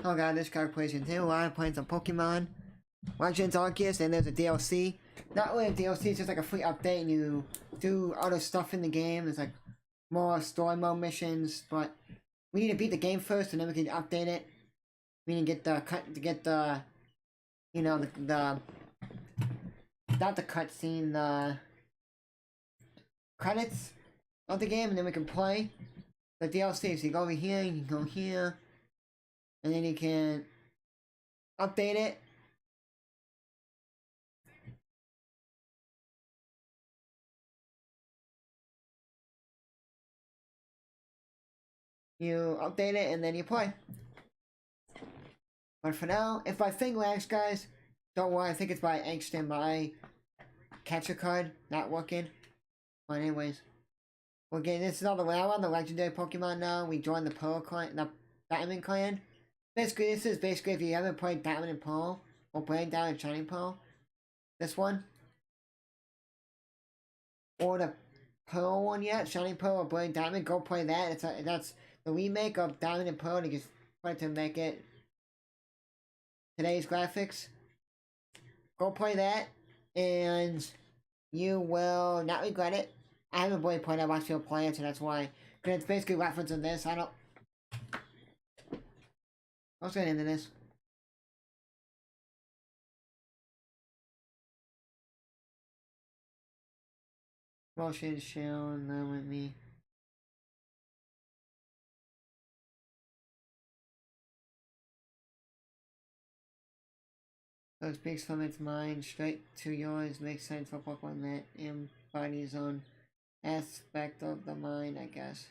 Oh god, this card plays into I'm playing some Pokemon. Legends Arceus, and there's a DLC. Not really a DLC, it's just like a free update, and you do other stuff in the game. There's like more story mode missions, but we need to beat the game first, and then we can update it. We need to get the you know, the not the cutscene, the credits of the game, and then we can play the DLC. So you go over here, you can go here, and then you can update it. You update it, and then you play. But for now, if my thing lags, guys, don't worry. I think it's by angst and my capture card not working. But anyways, we're getting this is another round on the legendary Pokemon now. We joined the Pearl clan, the Diamond clan. Basically, this is basically if you haven't played Diamond and Pearl or played Diamond and Shining Pearl, this one, or the Pearl one yet, Shining Pearl or Blade Diamond, go play that. That's the remake of Diamond and Pearl. They just tried to make it today's graphics. Go play that, and you will not regret it. I haven't really played it, I watched people play it, so that's why. Because it's basically referencing this. I was getting into this. Motion shown that with me. So it speaks from its mind straight to yours, makes sense for Pokemon that embodies on aspect of the mind, I guess.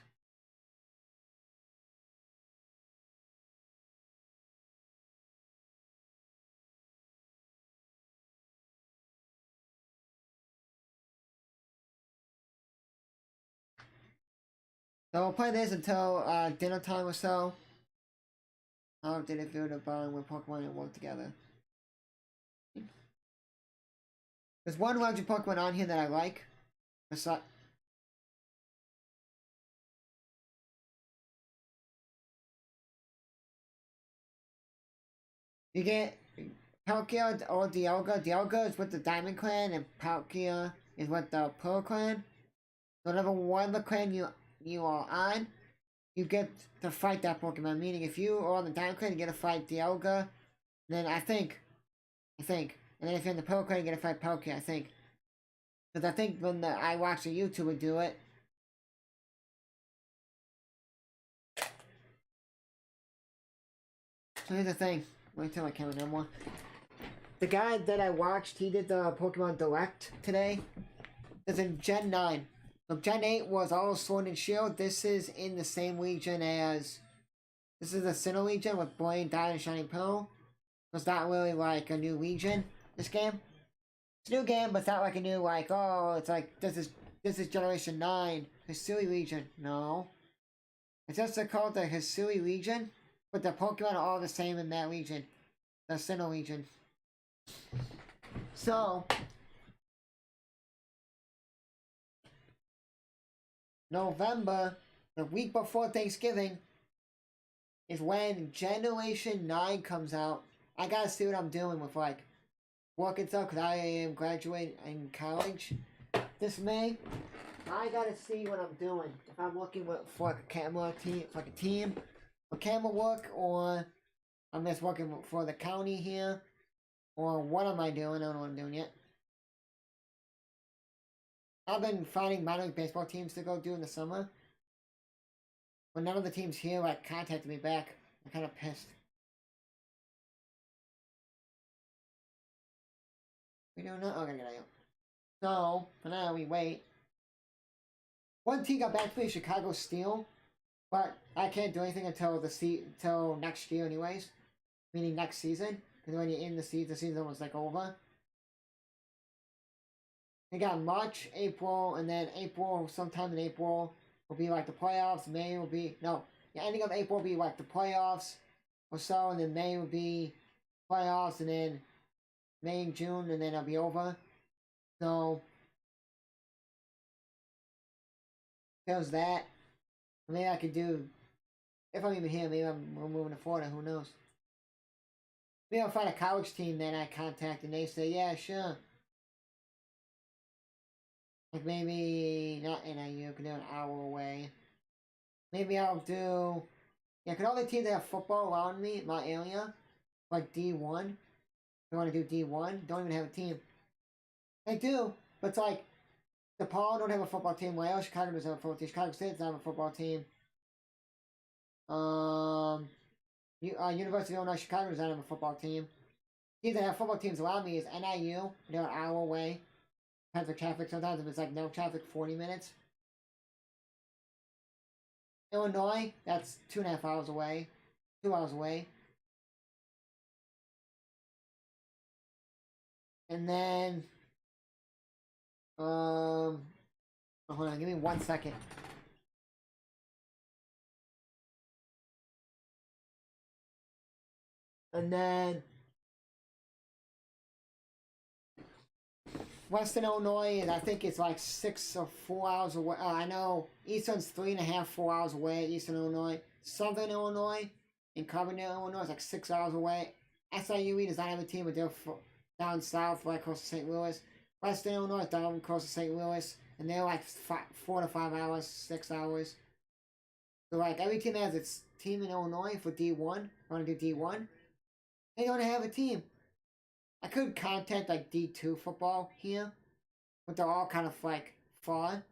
So we'll play this until dinner time or so. How did it feel to bond with Pokemon and work together? There's one legend Pokemon on here that I like. Besides, you get Palkia or Dialga. Dialga is with the Diamond Clan, and Palkia is with the Pearl Clan. So whatever one the clan you are on, you get to fight that Pokemon. Meaning, if you are on the Diamond Clan, you get to fight Dialga. Then I think, and then if you're in the Pearl Clan, you get to fight Palkia. I think, because I think when I watched a YouTuber do it. So here's the thing. Let me tell my camera no more. The guy that I watched, he did the Pokemon Direct today. It's in Gen 9. So Gen 8 was all Sword and Shield. This is in the same region as... This is the Sinnoh region with Blade, Diamond, and Shining Pearl. So it's not really like a new region, this game. It's a new game, but it's not like a new, like, oh, it's like, this is Generation 9, Hisui region. No. It's just called the Hisui region, but the Pokemon are all the same in that region. The Sinnoh region. So... November, the week before Thanksgiving, is when Generation 9 comes out. I gotta see what I'm doing with, like, work and stuff, because I am graduating in college this May. I gotta see what I'm doing. If I'm looking for like a camera team, like a team, for camera work, or I'm just working for the county here, or what am I doing? I don't know what I'm doing yet. I've been finding minor league baseball teams to go do in the summer. But none of the teams here like contacted me back. I'm kind of pissed. We doing that? Oh, gotta get out. So, for now, we wait. One team got back to me, Chicago Steel. But I can't do anything until until next year anyways. Meaning next season. Because when you're in the season almost like over. We got March, April, and then April, sometime in April, will be like the playoffs. May will be, no, the ending of April will be like the playoffs or so, and then May will be playoffs, and then May and June, and then it'll be over. So, there's that. Maybe I could do, if I'm even here, maybe we're moving to Florida, who knows. maybe I'll find a college team that I contact and they say, yeah, sure. Like maybe not NIU, because they're an hour away. Maybe I'll do, yeah, because all the teams that have football around me, my area, like D1, they want to do D1, don't even have a team. They do, but it's like, DePaul don't have a football team. Well, Chicago doesn't have a football team. Chicago State doesn't have a football team. University of Illinois Chicago doesn't have a football team. Teams that have football teams around me is NIU. They're an hour away. Depends on traffic. Sometimes if it's like no traffic, 40 minutes. Illinois, that's 2.5 hours away. 2 hours away. And then, hold on, give me 1 second. And then Western Illinois, and I think it's like 6 or 4 hours away. I know Eastern's 3.5, 4 hours away. Eastern Illinois, Southern Illinois, and Carbondale, Illinois is like 6 hours away. SIUE does not have a team, but they're down south, right close to St. Louis. Western Illinois, down close to St. Louis, and they're like 4 to 5 hours, 6 hours. So like every team has its team in Illinois for D1. I want to do D1. They don't have a team. I could contact like D2 football here, but they're all kind of like far.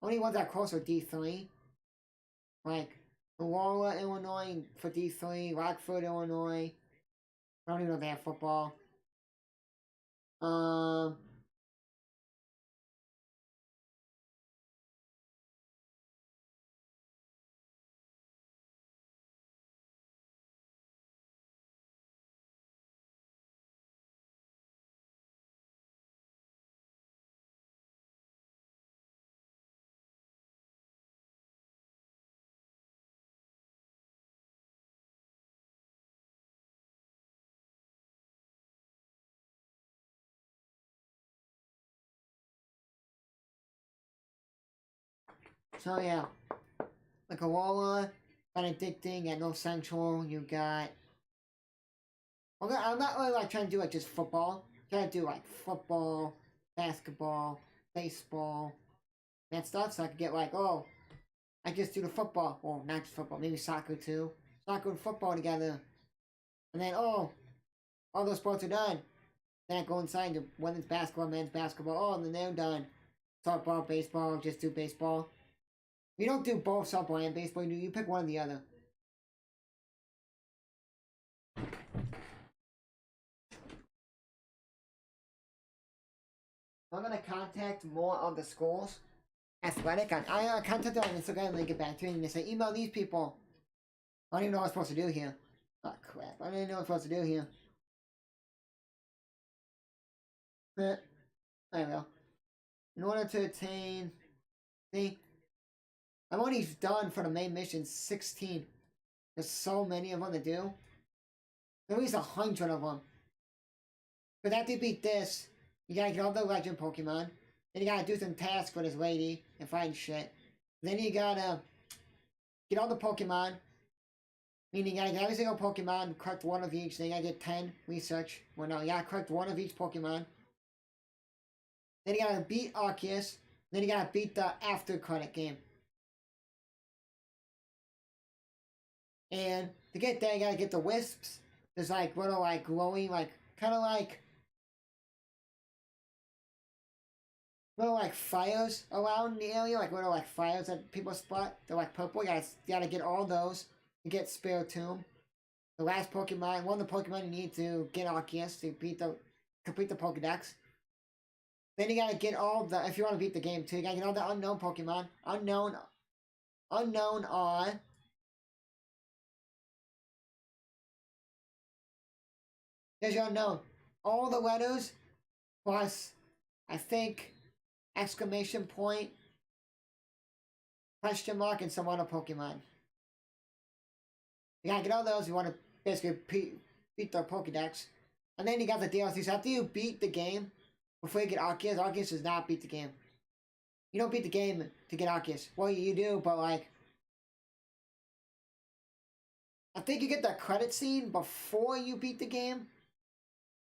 Only ones that are close are D3. Like Aurora, Illinois for D3, Rockford, Illinois. I don't even know if they have football. So yeah, like Aurora, Benedictine, at North Central, you got. Okay, I'm not really like trying to do like just football. I'm trying to do like football, basketball, baseball, that stuff. So I could get like, oh, I just do the football, or not just football, maybe soccer too. Soccer and football together, and then oh, all those sports are done. Then I go inside to women's basketball, men's basketball. Oh, and then they're done. Softball, baseball, just do baseball. You don't do both softball and baseball. You pick one or the other. I'm gonna contact more of the schools. Athletic. I contacted on Instagram and they get back to me and they say email these people. I don't even know what I'm supposed to do here. Oh crap! I don't even know what I'm supposed to do here. There we go. In order to attain, see, I'm only done for the main mission 16. There's so many of them to do. At least 100 of them. But after you beat this, you gotta get all the legend Pokemon. Then you gotta do some tasks for this lady and find shit. Then you gotta get all the Pokemon. Meaning you gotta get every single Pokemon, collect one of each, then you gotta get 10 research. Well no, you gotta collect one of each Pokemon. Then you gotta beat Arceus. Then you gotta beat the after credit game. And to get there, you gotta get the Wisps. There's like little like glowing, like kind of like little like fires around the area, like little like fires that people spot. They're like purple. You gotta get all those to get Spiritomb. The last Pokemon, one of the Pokemon you need to get Arceus to complete the Pokedex. Then you gotta get all the, if you want to beat the game too, you gotta get all the unknown Pokemon. Unknown are there's your unknown. All the letters plus, I think, exclamation point, question mark, and some other Pokemon. You gotta get all those. You want to basically beat the Pokedex. And then you got the DLCs. After you beat the game, before you get Arceus, Arceus does not beat the game. You don't beat the game to get Arceus. Well, you do, but like, I think you get the credit scene before you beat the game.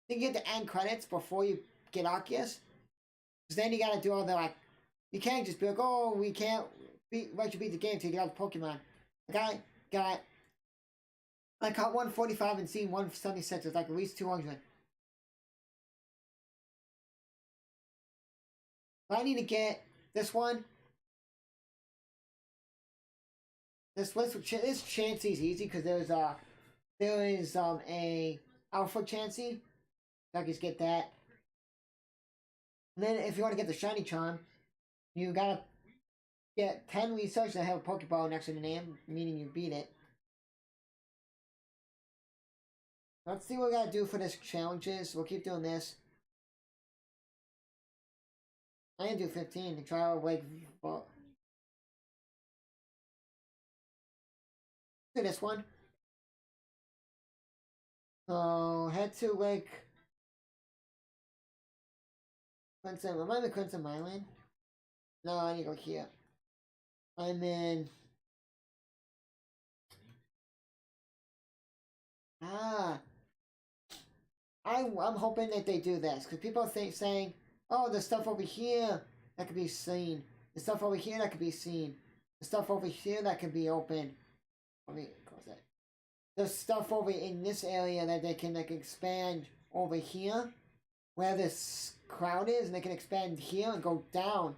you get the end credits before you get Arceus. Because then you gotta do all the, like, you can't just be like, oh, we can't let you beat the game till you get out the Pokemon. Like, I caught 145 and seen 176. It's like at least 200. But I need to get this one. This Chansey's easy because there is a Alpha Chansey. So I can just get that. And then if you want to get the Shiny Charm, you gotta get 10 research that have a Pokeball next to the name, meaning you beat it. Let's see what we gotta do for this challenges. We'll keep doing this. I can do 15 to try out Lake. Well, do this one. So head to Lake Crimson. Am I in the Crimson Myland? No, I need to go here. I'm in. I'm hoping that they do this because people saying, oh, the stuff over here that could be seen, the stuff over here that could be seen, the stuff over here that can be open. Let me close that. The stuff over in this area that they can like expand over here, where this crowd is, and they can expand here and go down.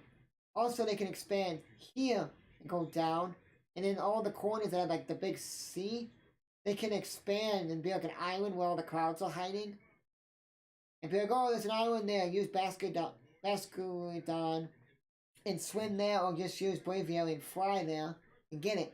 Also, they can expand here and go down, and in all the corners that have like the big sea, they can expand and be like an island where all the crowds are hiding. And be like, oh, there's an island there. Use Basculodon and swim there, or just use Braviary and fly there and get it.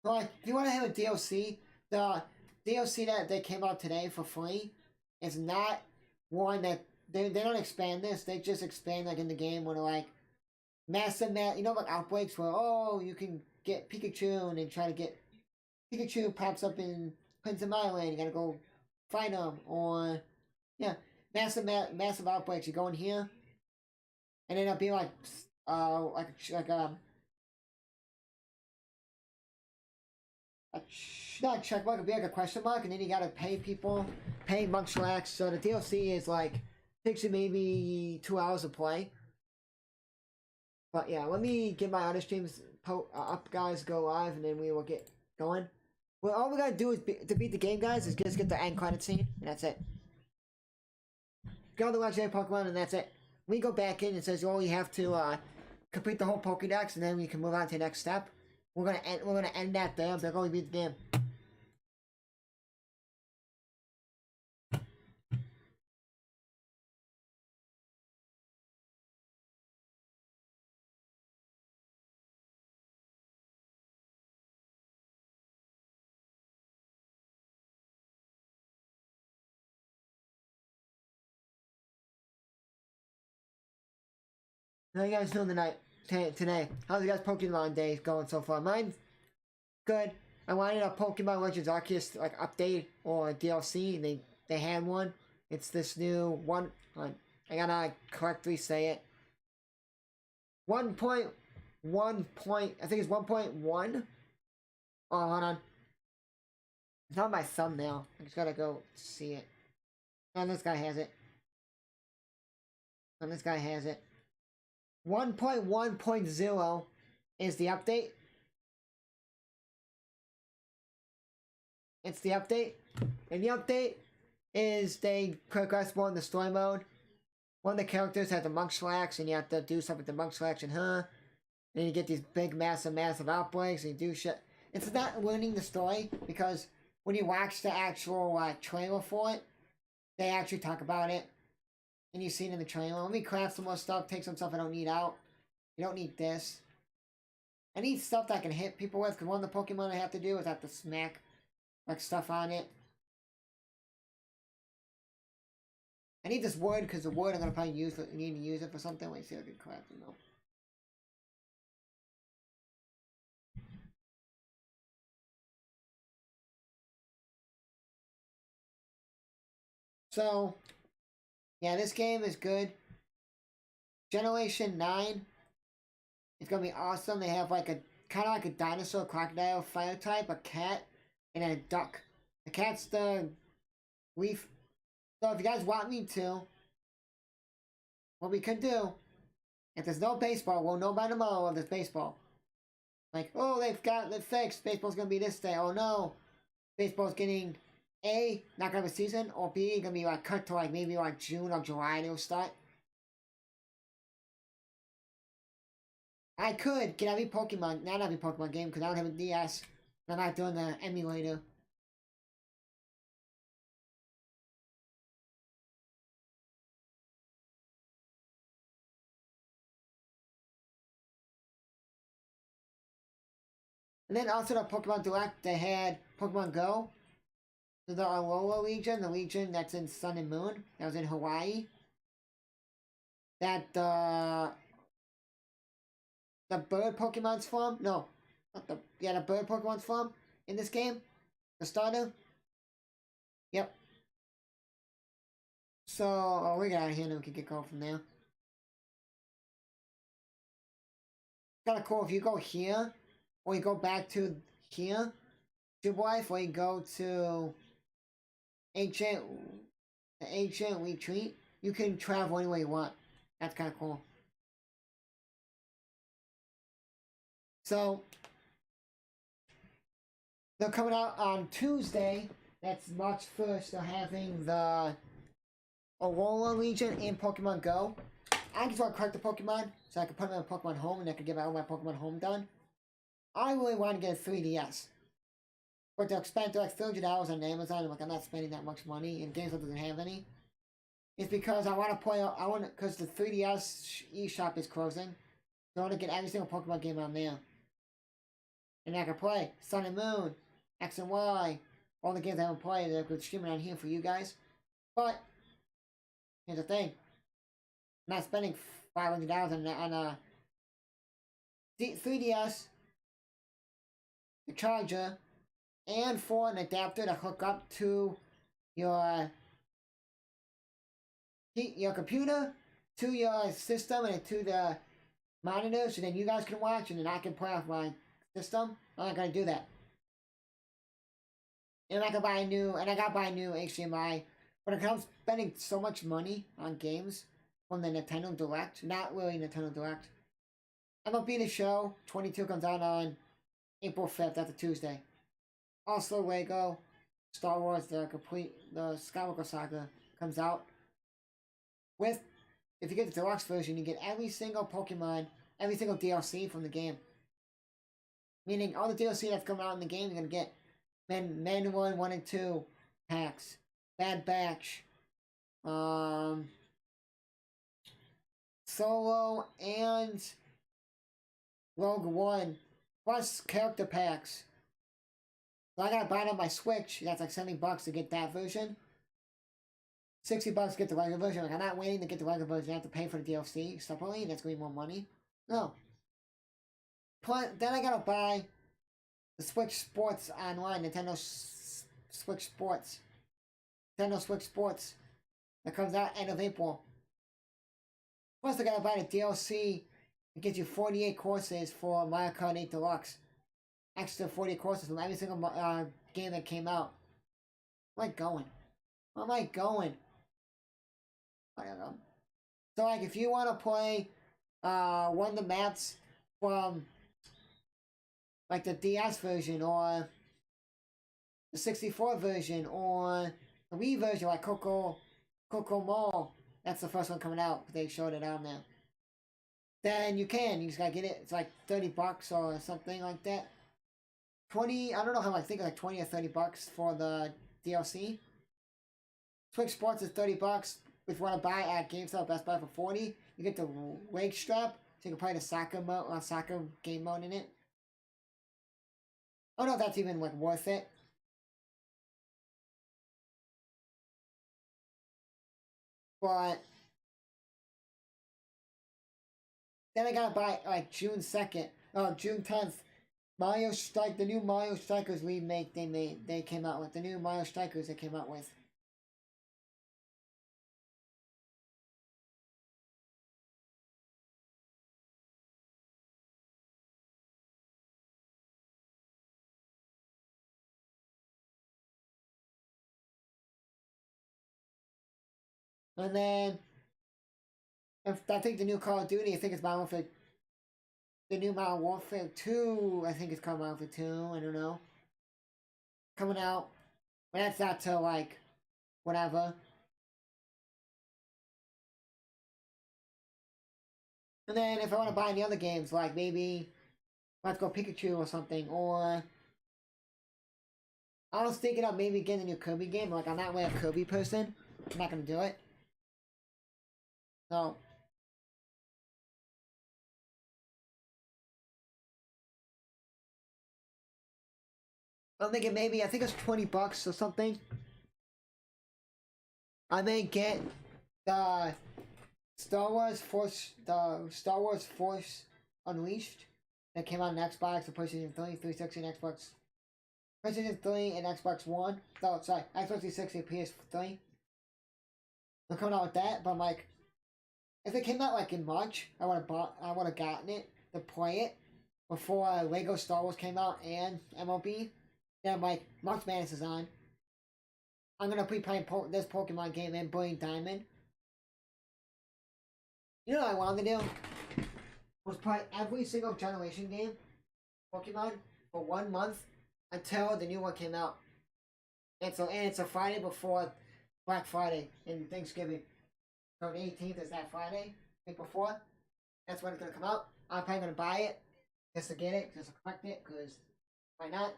So, like, if you want to have a DLC, the DLC that they came out today for free is not one that they don't expand this. They just expand like in the game when like you know, like outbreaks where oh you can get Pikachu and then try to get Pikachu pops up in Crimson Island. You gotta go find him, or yeah, massive outbreaks. You go in here and end up being like not a check mark, it'd be like a question mark, and then you gotta pay people, pay Munchlax. So the DLC is like, takes you maybe 2 hours to play. But yeah, let me get my other streams up, guys, go live, and then we will get going. Well, all we gotta do is to beat the game, guys, is just get the end credit scene, and that's it. Go to the legendary Pokemon, and that's it. We go back in, and it says you only have to complete the whole Pokédex, and then we can move on to the next step. We're gonna end that there. They're going to beat the game. How you guys doing tonight? Today? How's you guys Pokemon days going so far? Mine's good. I wanted a Pokemon Legends Arceus like update or DLC. They had one. It's this new one. I gotta correctly say it. 1.1 point. I think it's 1.1. Oh, hold on. It's not my thumbnail. I just gotta go see it. Oh, this guy has it. Oh, this guy has it. 1.1.0 is the update. It's the update. And the update is they progress more in the story mode. One of the characters has a Munchlax, and you have to do something with the Munchlax and her. And you get these big, massive outbreaks, and you do shit. It's not learning the story, because when you watch the actual trailer for it, they actually talk about it. And you see it in the trailer. Let me craft some more stuff, take some stuff I don't need out. You don't need this. I need stuff that I can hit people with, because one of the Pokemon I have to do is I have to smack like stuff on it. I need this wood, because the wood I'm gonna probably need to use it for something. Let me see if I can craft it though. So, yeah, this game is good. Generation 9 is gonna be awesome. They have like a kind of like a dinosaur, crocodile, fire type, a cat, and then a duck. The cat's the leaf. So if you guys want me to, what we could do, if there's no baseball, we'll know by tomorrow if there's baseball. Like, oh, they've got it fixed. Baseball's gonna be this day. Oh no, baseball's getting A, not gonna have a season, or B, gonna be like cut to like maybe like June or July they'll start. I could get every Pokemon, not every Pokemon game, because I don't have a DS. I'm not doing the emulator. And then also the Pokemon Direct, they had Pokemon Go. So the Alola region, the region that's in Sun and Moon, that was in Hawaii. That the bird Pokemon's from? No. Not the, yeah, the bird Pokemon's from in this game. The starter. Yep. So, oh, we got out of here and we can get going from there. Kind of cool if you go here, or you go back to here, Tube Life, or you go to the ancient retreat, you can travel any way you want. That's kind of cool. So, they're coming out on Tuesday. That's March 1st. They're having the Alola region in Pokemon Go. I just want to collect the Pokemon so I can put them in Pokemon Home and I can get all my Pokemon Home done. I really want to get a 3DS. But they're expensive, like $30 on Amazon. I'm like, I'm not spending that much money, and GameStop doesn't have any. It's because I want to play, because the 3DS eShop is closing. So I want to get every single Pokemon game on there. And I can play Sun and Moon, X and Y, all the games I haven't played that I could stream it on here for you guys. But, here's the thing. I'm not spending $500 on a 3DS, the charger, and for an adapter to hook up to your computer, to your system, and to the monitor, so then you guys can watch and then I can play off my system. I'm not gonna do that. And I gotta buy a new HDMI. But I'm spending so much money on games from the Nintendo Direct, not really Nintendo Direct. MLB The Show 22 comes out on April 5th. That's a Tuesday. Also, Lego Star Wars the Skywalker Saga comes out. With, if you get the deluxe version, you get every single Pokemon, every single DLC from the game. Meaning all the DLC that's coming out in the game, you're gonna get Man 1 and 2 packs, Bad Batch, Solo and Rogue One, plus character packs. So I gotta buy it on my Switch. That's like $70 to get that version. $60 to get the regular version. Like, I'm not waiting to get the regular version. I have to pay for the DLC separately. That's gonna be more money. No. Plus, then I gotta buy the Switch Sports online. Nintendo Switch Sports. Nintendo Switch Sports. That comes out end of April. Plus, I gotta buy the DLC. It gives you 48 courses for Mario Kart 8 Deluxe. Extra 40 courses from every single game that came out. Where am I going? Where am I going? I don't know. So, like, if you want to play one of the maps from, like, the DS version, or the 64 version, or the Wii version, like Coco Mall, that's the first one coming out. They showed it on there. Then you can. You just gotta get it. It's like $30 or something like that. 20, I don't know how I think, like 20 or $30 for the DLC. Switch Sports is $30. If you want to buy at GameStop, Best Buy for 40, you get the Wake Strap, so you can play the soccer game mode in it. I don't know if that's even like worth it. But then I gotta buy like June 2nd, June 10th. Mario Strike, the new Mario Strikers remake they came out with. The new Mario Strikers they came out with. And then, if I think the new Call of Duty, I think it's Modern Warfare, the new Modern Warfare 2, I think it's called Modern Warfare 2, I don't know. Coming out. But that's not till, like, whatever. And then if I want to buy any other games, like maybe Let's Go Pikachu or something, or I was thinking of maybe getting a new Kirby game. Like, I'm not really a Kirby person. I'm not gonna do it. So, I'm thinking maybe, I think it's $20 or something. I may get the Star Wars Force Unleashed that came out on Xbox, the PlayStation 3, 360, and Xbox. PlayStation 3 and Xbox One. No, sorry, Xbox 360 and PS3. I'm coming out with that, but I'm like, if it came out like in March, I would have gotten it to play it before Lego Star Wars came out and MLB. Then I'm like, March Madness is on. I'm gonna be playing this Pokemon game and Brilliant Diamond. You know what I wanted to do? Was play every single generation game, Pokemon, for 1 month until the new one came out. And it's a Friday before Black Friday and Thanksgiving. So the 18th is that Friday, week before. That's when it's gonna come out. I'm probably gonna buy it just to get it, just to collect it, because why not?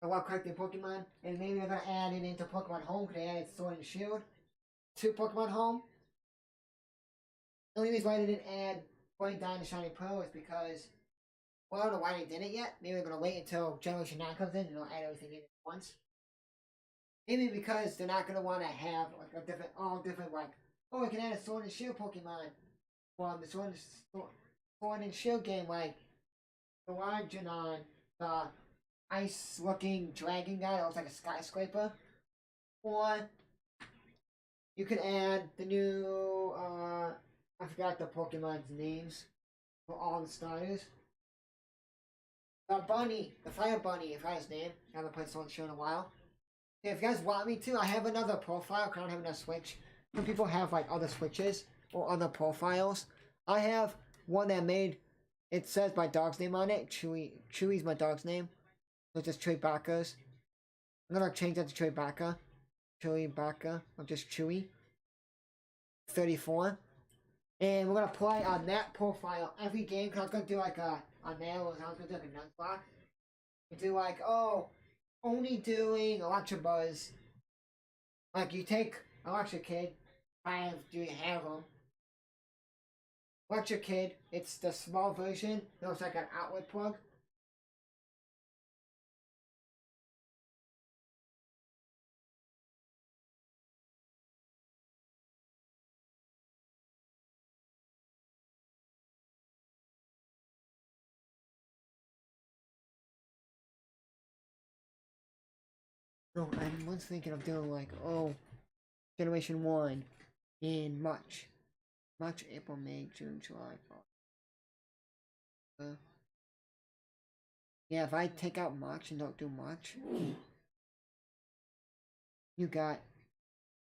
I want collecting Pokemon, and maybe they're gonna add it into Pokemon Home because they added Sword and Shield to Pokemon Home. The only reason why they didn't add Point Diamond Shiny Pearl is because, well, I don't know why they didn't yet. Maybe they're gonna wait until Generation 9 comes in and they'll add everything in at once. Maybe because they're not gonna want to have like all different like, oh, we can add a Sword and Shield Pokemon from the Sword and Shield game, like the Largenon, the ice-looking dragon guy that looks like a skyscraper, or you could add the new I forgot the Pokemon's names for all the starters. The bunny, the fire bunny, if I had his name. I haven't played Sword and Shield in a while. Yeah, if you guys want me to, I have another profile. I don't have another Switch. Some people have like other Switches or other profiles. I have one that made. It says my dog's name on it. Chewy. Chewy's my dog's name. So it's just Chewbacca's. I'm gonna change that to Chewbacca. Chewbacca. Or just Chewy. 34. And we're gonna play on that profile every game. Cause I was gonna do like a nail. I was gonna do like a nuzlocke. You do like, oh, only doing Electabuzz. Like you take Electrokid, do you have them? Electrokid, it's the small version. It looks like an outlet plug. No, I was thinking of doing like, oh, Generation 1 in March. March, April, May, June, July, Fall. Yeah, if I take out March and don't do March, you got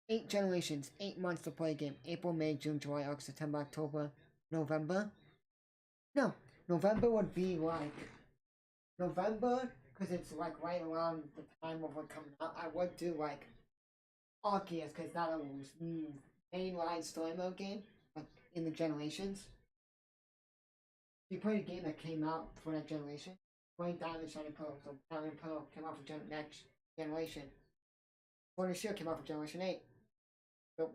8 generations, 8 months to play a game. April, May, June, July, August, September, October, November. No, November would be like November, because it's like right around the time of what coming out. I would do like Arceus, because that was mainline story mode game, like in the generations. You played a game that came out for that generation. Playing Diamond Shining Pearl. So Diamond Pearl came out for next generation. Sword and Shield came out for Generation 8. So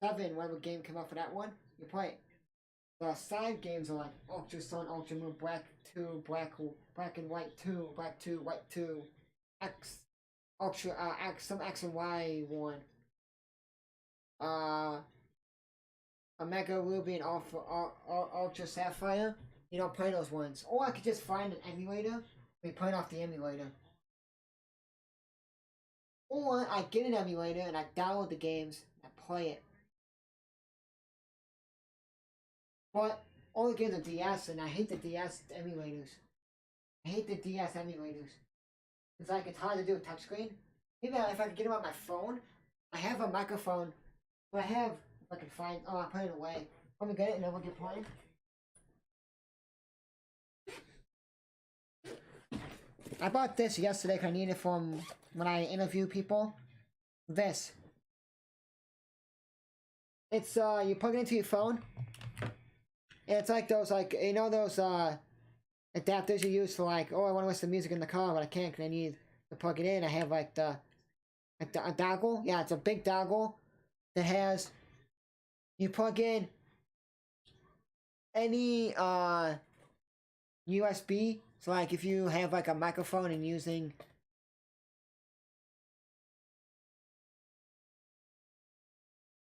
7, whatever game came out for that one, you play it. The side games are like Ultra Sun, Ultra Moon, Black 2, Black and White 2, Black 2, White 2, X, Ultra, X, some X and Y one. Omega Ruby and Ultra Sapphire. You don't play those ones. Or I could just find an emulator. We play it off the emulator. Or I get an emulator and I download the games and play it. But all the games are DS and I hate the DS emulators. I hate the DS emulators. It's like it's hard to do a touchscreen. Maybe if I could get them on my phone, I have a microphone But I have, if I can find, oh, I put it away. I'm gonna get it and then we'll get playing. I bought this yesterday because I needed it from when I interview people. This. It's, you plug it into your phone. And it's like those, like, you know those, adapters you use for, like, oh, I want to listen to music in the car, but I can't because I need to plug it in. I have, like, a dongle. Yeah, it's a big dongle that has, you plug in any, USB. So, like, if you have, like, a microphone and using...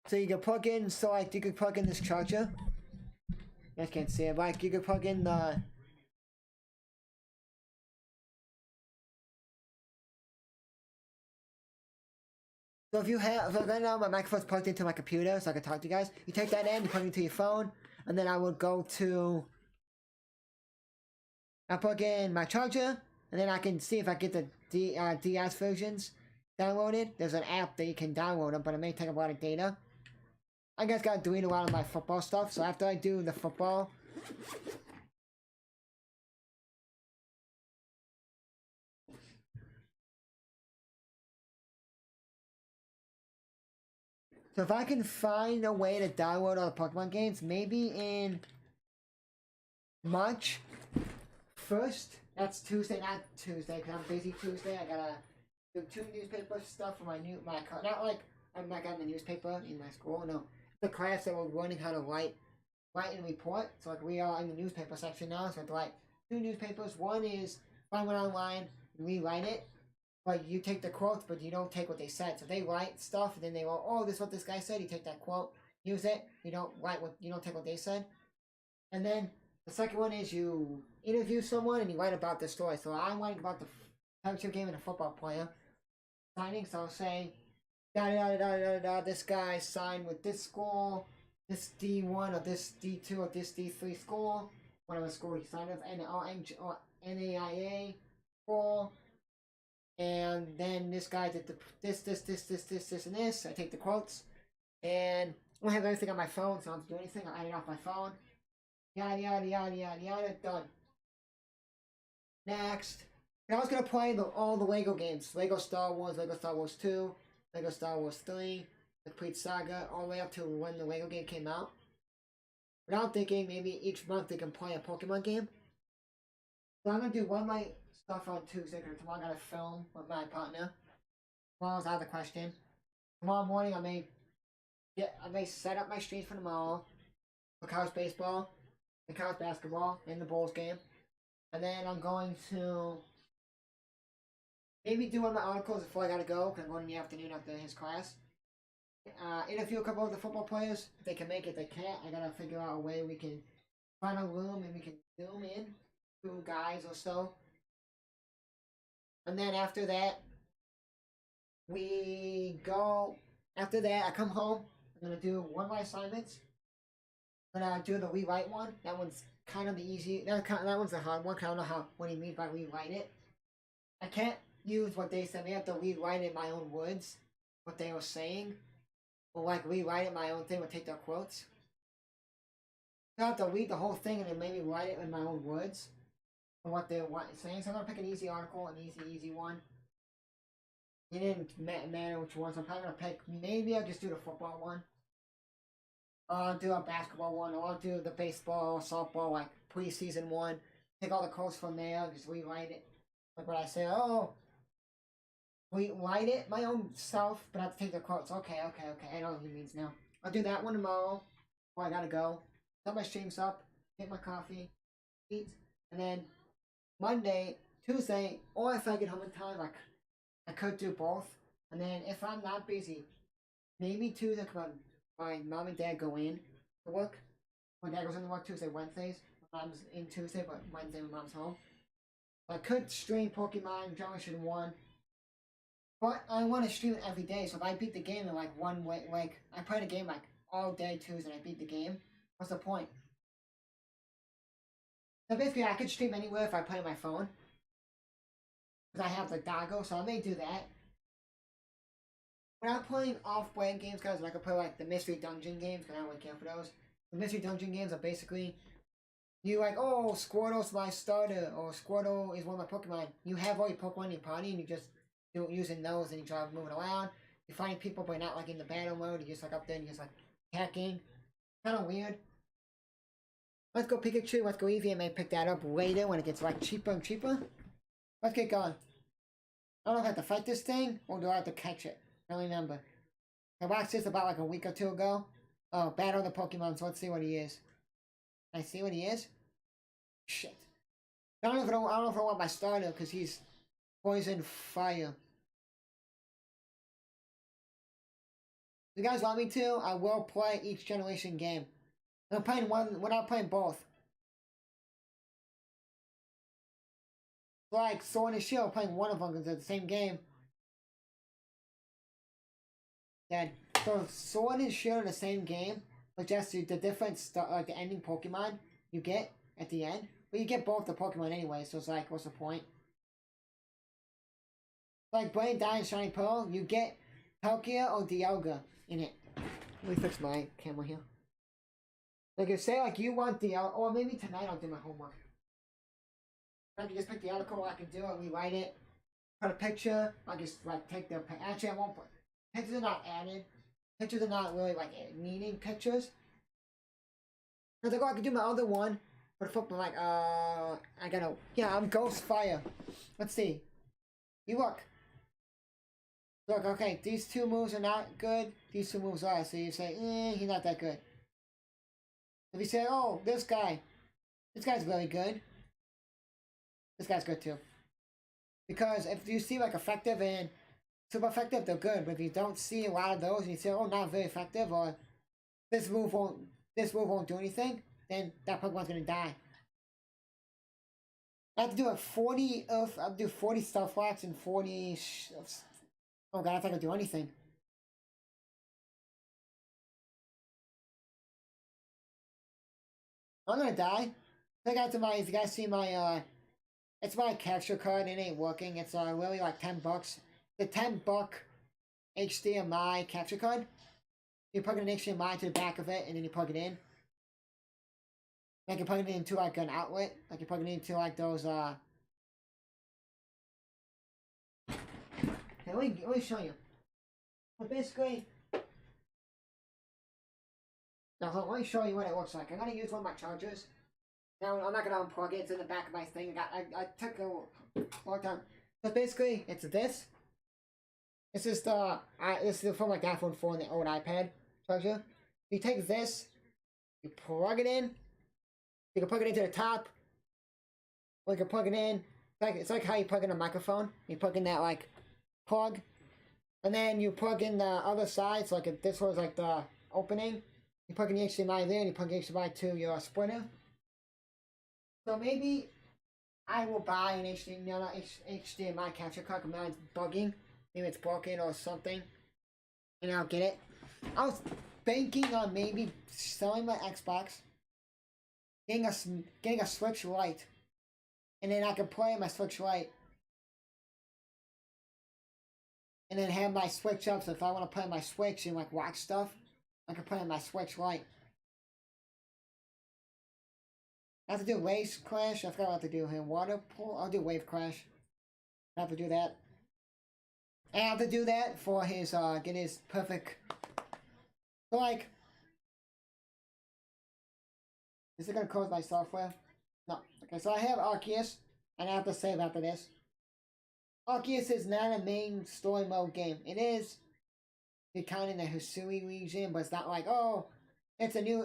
So you can plug in, so, like, you could plug in this charger. You guys can't see it, but, like, you could plug in the... So if you have, so right now my microphone's plugged into my computer, so I can talk to you guys. You take that in, you plug it into your phone, and then I would go to... I plug in my charger, and then I can see if I get the DS versions downloaded. There's an app that you can download them, but it may take a lot of data. I guess gotta delete a lot of my football stuff, so after I do the football... So if I can find a way to download all the Pokemon games, maybe in March 1st, that's Tuesday, not Tuesday, because I'm busy Tuesday. I gotta do 2 newspaper stuff for my not like I'm not got the newspaper in my school, no. The class that we're learning how to write and report. So like we are in the newspaper section now, so I have to write 2 newspapers. One is find one online, rewrite it. But you take the quotes, but you don't take what they said. So they write stuff, and then they go, "Oh, this is what this guy said." You take that quote, use it. You don't take what they said. And then the second one is you interview someone and you write about the story. So I'm writing about the championship game and a football player signing. So I'll say, da da da da da. This guy signed with this school, this D1 or this D2 or this D3 school, whatever school he signed with, or NAIA school. And then this guy did this, and this. I take the quotes, and I don't have everything on my phone, so I don't do anything. I add it off my phone. Yada yada yada yada yada. Done. Next, and I was gonna play all the Lego games: Lego Star Wars, Lego Star Wars 2, Lego Star Wars 3, the Complete Saga, all the way up to when the Lego game came out. But I'm thinking maybe each month they can play a Pokemon game. So I'm gonna do one my stuff on Tuesday because tomorrow I gotta film with my partner. Tomorrow's out of the question. Tomorrow morning I may set up my streams for tomorrow. For college baseball, and college basketball, and the Bulls game. And then I'm going to maybe do one of my articles before I gotta go, because I'm going in the afternoon after his class. Interview a couple of the football players. If they can make it, they can't. I gotta figure out a way we can find a room and we can zoom in 2 guys or so. And then after that, after that, I come home. I'm gonna do one of my assignments. I'm gonna do the rewrite one. That one's kind of the easy. That one's the hard one. I don't know what he means by rewrite it. I can't use what they said. I have to rewrite it in my own words, what they were saying. Or like rewrite it my own thing, or take their quotes. I have to read the whole thing and then maybe write it in my own words. What they're saying. So I'm gonna pick an easy article, an easy one. It didn't matter which one, so I'm probably gonna pick. Maybe I'll just do the football one. Or I'll do a basketball one, or I'll do the baseball, softball, like preseason one. Take all the quotes from there, just rewrite it. Like what I say, rewrite it my own self, but I have to take the quotes. Okay. I know what he means now. I'll do that one tomorrow. Before I gotta go. Set my streams up, get my coffee, eat, and then Monday, Tuesday, or if I get home in time, I could do both. And then if I'm not busy, maybe Tuesday, my mom and dad go in to work. My dad goes into work Tuesday, Wednesdays. My mom's in Tuesday, but Wednesday my mom's home. I could stream Pokemon Generation 1. But I want to stream it every day, so if I beat the game in like one way, like I play the game like all day Tuesday and I beat the game, what's the point? So basically, I could stream anywhere if I play on my phone. Because I have the dongle, so I may do that. when I'm playing off-brand games, guys, I can play like the Mystery Dungeon games, because I don't really care for those. The Mystery Dungeon games are basically, you like, oh, Squirtle's my starter, or Squirtle is one of my Pokemon. You have all your Pokemon in your party, and you just do using those, and you try moving around. You find people, but not like in the battle mode. You just like up there, and you just like hacking. Kind of weird. Let's go Pikachu, let's go Eevee. I may pick that up later when it gets like cheaper and cheaper. Let's get going. I don't know if I have to fight this thing, or do I have to catch it? I don't remember. I watched this about like a week or two ago. Oh, battle the Pokemon, so let's see what he is. Can I see what he is? Shit. I don't know if I want my starter, because he's poison fire. If you guys want me to, I will play each generation game. I'm playing one, we're not playing both. Like Sword and Shield, playing one of them because they're the same game. Then, so Sword and Shield are the same game, but just the different like the ending Pokemon you get at the end. But you get both the Pokemon anyway, so it's like, what's the point? Like Brain Diamond Shining Pearl, you get Palkia or Dialga in it. Let me fix my camera here. Like if say like you want Dialga, or maybe tonight I'll do my homework. I can just pick the article, I can do it, rewrite it, put a picture, I just like take the, actually I won't put, pictures are not added, pictures are not really like needing pictures. I was like, oh, I can do my other one, but flip, I'm like, I gotta, yeah, I'm Ghost Fire. Let's see. You look. Look, okay, these two moves are not good, these two moves are, so you say, he's not that good. If you say, oh, this guy's really good. This guy's good too. Because if you see like effective and super effective, they're good. But if you don't see a lot of those and you say, oh, not very effective, or this move won't do anything, then that Pokemon's gonna die. I have to do 40 of, I'll do 40 Stealth Rocks and 40 oh god, I think I'll do anything. I'm gonna die. Check out to my, if you guys see my, it's my capture card, it ain't working. It's really like $10. The $10 HDMI capture card. You plug an HDMI to the back of it and then you plug it in. Like you plug it into like an outlet. Like you plug it into like those let me show you. But basically, now let me show you what it looks like. I'm gonna use one of my chargers. Now, I'm not gonna unplug it, it's in the back of my thing. I took a long time. So basically, it's this. This is from like the iPhone 4 and the old iPad charger. You take this, you plug it in. You can plug it into the top, or you can plug it in. It's like how you plug in a microphone. You plug in that like plug, and then you plug in the other side. So like if this was like the opening, you plug in the HDMI there, and you plug the HDMI to your splitter. So maybe I will buy an HDMI capture card. I'm not bugging. Maybe it's broken or something. And I'll get it. I was banking on maybe selling my Xbox, getting a Switch Lite, and then I can play my Switch Lite. And then have my Switch up, so if I want to play my Switch and like watch stuff, I can play on my Switch Lite. I have to do Wave Crash. I forgot what to do here. Water Pool. I'll do Wave Crash. I have to do that. I have to do that for his, get his perfect. So, like, is it gonna close my software? No. Okay, so I have Arceus, and I have to save after this. Arceus is not a main story mode game. It is. You're kind of in the Hisui region, but it's not like, oh, it's a new,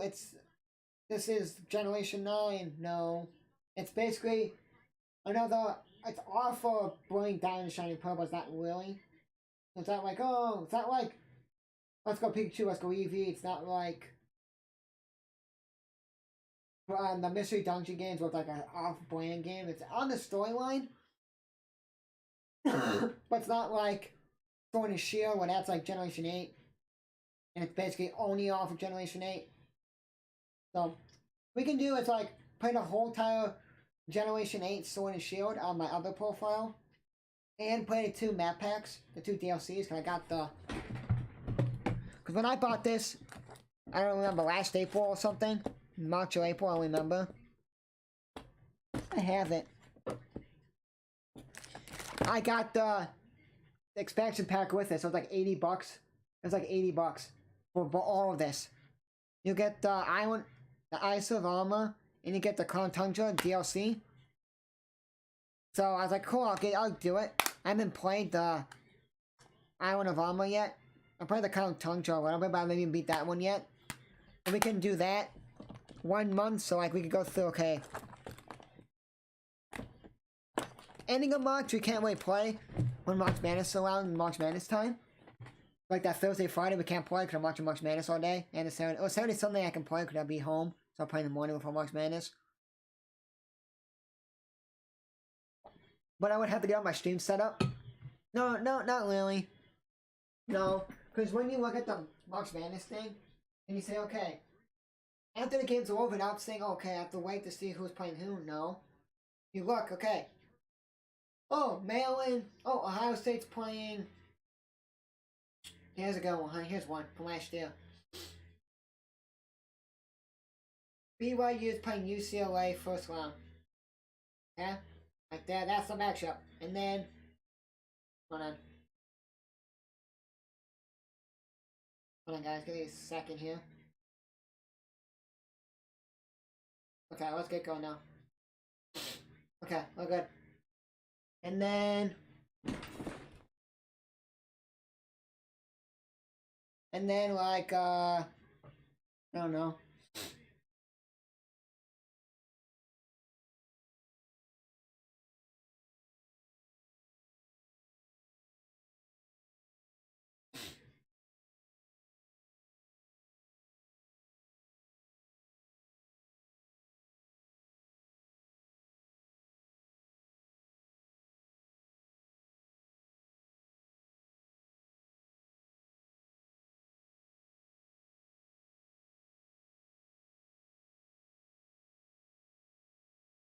this is Generation 9. No. It's basically another, it's off of Brain Diamond Shining Pearl, but it's not really. It's not like, oh, it's not like, let's go Pikachu, let's go Eevee. It's not like the Mystery Dungeon games with like an off-brand game. It's on the storyline, but it's not like Sword and Shield, where that's like Generation 8. And it's basically only off of Generation 8. So, we can do is like play the whole entire Generation 8 Sword and Shield on my other profile. And play the 2 map packs, the 2 DLCs, because I got the Because when I bought this, I don't remember, last April or something. March or April, I don't remember. I have it. I got the expansion pack with it, so it's like 80 bucks. It's like 80 bucks for all of this. You get the Island, the Ice of Armor, and you get the Crown Tundra DLC. So I was like, cool, I'll do it. I haven't played the Island of Armor yet. I played the Crown Tundra a little bit, but I haven't even beat that one yet. And we can do that 1 month, so like we could go through, okay. Ending of March, we can't really play when March Madness is around, March Madness time. Like that Thursday, Friday, we can't play because I'm watching March Madness all day. And it's Saturday, Saturday, Sunday I can play because I'll be home. So I'll play in the morning before March Madness. But I would have to get all my stream set up. No, not really. No, because when you look at the March Madness thing, and you say, okay, after the games are over, not saying, okay, I have to wait to see who's playing who. No. You look, okay. Oh, Maryland. Oh, Ohio State's playing. Here's a good one, huh? Here's one from last year. BYU is playing UCLA first round. Yeah? Like that. That's the matchup. And then. Hold on. Hold on, guys. Give me a second here. Okay, let's get going now. Okay, we're good. And then. And then, like, I don't know.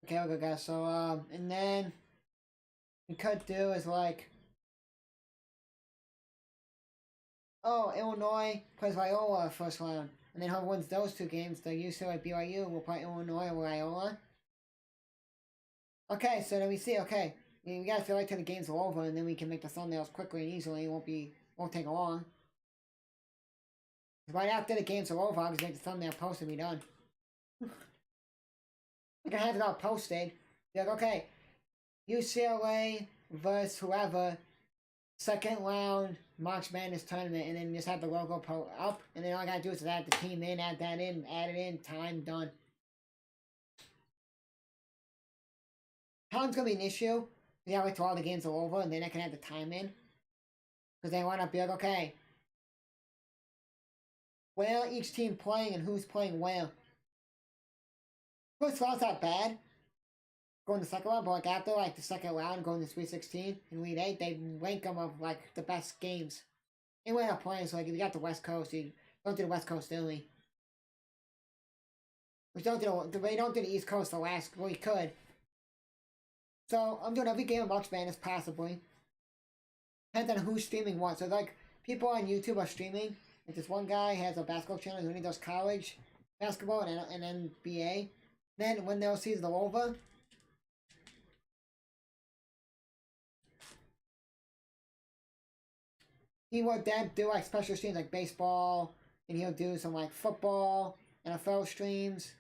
Okay, okay, guys. So, and then we could do is like, oh, Illinois plays Loyola first round, and then whoever wins those two games, the UCLA BYU will play Illinois or Loyola. Okay, so then we see. Okay, we gotta feel like till the games are over, and then we can make the thumbnails quickly and easily. It won't take long. Right after the games are over, I'll just make the thumbnail post and be done. I can have it all posted. Be like, okay, UCLA versus whoever, second round March Madness tournament, and then just have the logo up, and then all I gotta do is add the team in, add that in, add it in, time, done. Time's gonna be an issue. Yeah, wait till all the games are over, and then I can add the time in. Because they want to be like, okay, where each team playing and who's playing where. First round's not bad. Going to the second round, but like after like the second round, going to Sweet 16 and Elite 8, they rank them of like the best games. And we're not playing, so like if you got the West Coast, you don't do the West Coast early. We don't do the East Coast the last. Well, we could. So I'm doing every game of March Madness possibly. Depends on who's streaming what. So like people on YouTube are streaming. Like this one guy has a basketball channel who only does college basketball and NBA. Then when those seasons are over, he would then do like special streams like baseball, and he'll do some like football, NFL streams.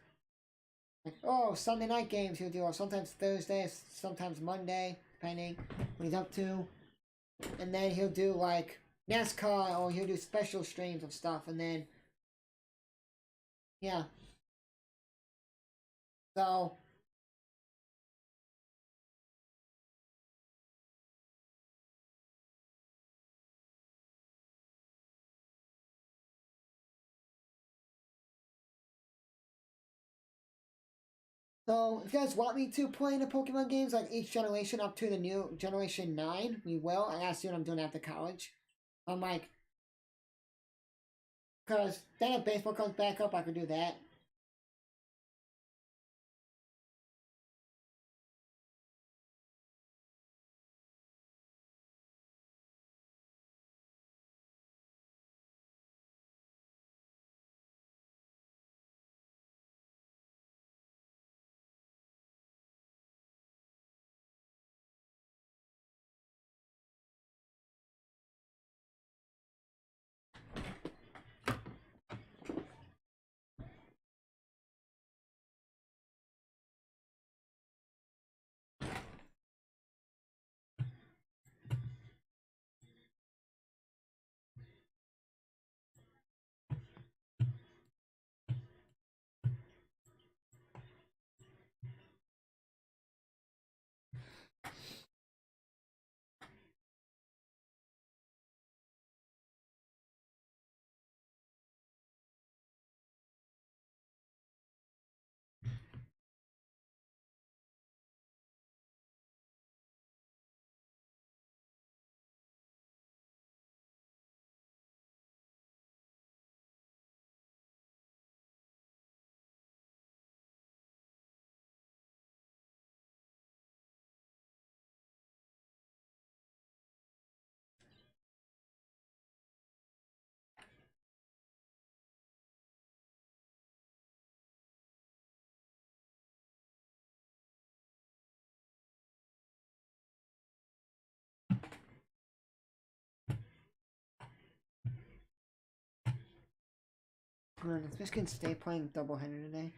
Like, oh, Sunday night games he'll do, or sometimes Thursday, sometimes Monday, depending what he's up to. And then he'll do like NASCAR, or he'll do special streams of stuff, and then yeah. So So, if you guys want me to play in the Pokemon games, like each generation up to the new Generation 9, we will. I gotta see what I'm doing after college. I'm like, because then if baseball comes back up, I could do that. Come on, if this can stay playing doubleheader today.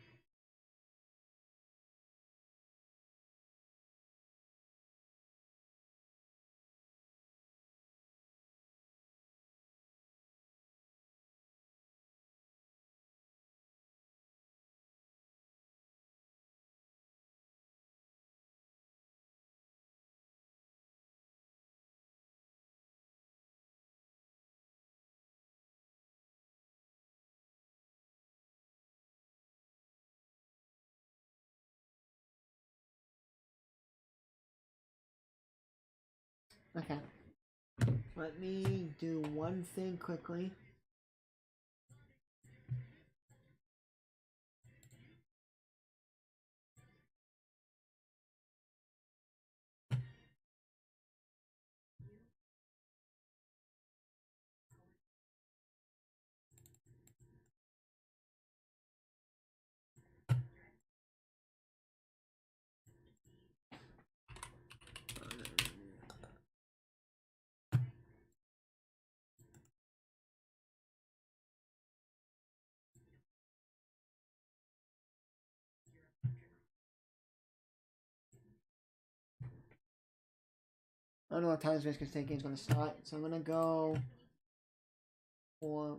Okay. Let me do one thing quickly. I don't know what time this Michigan State game is going to start, so I'm going to go for.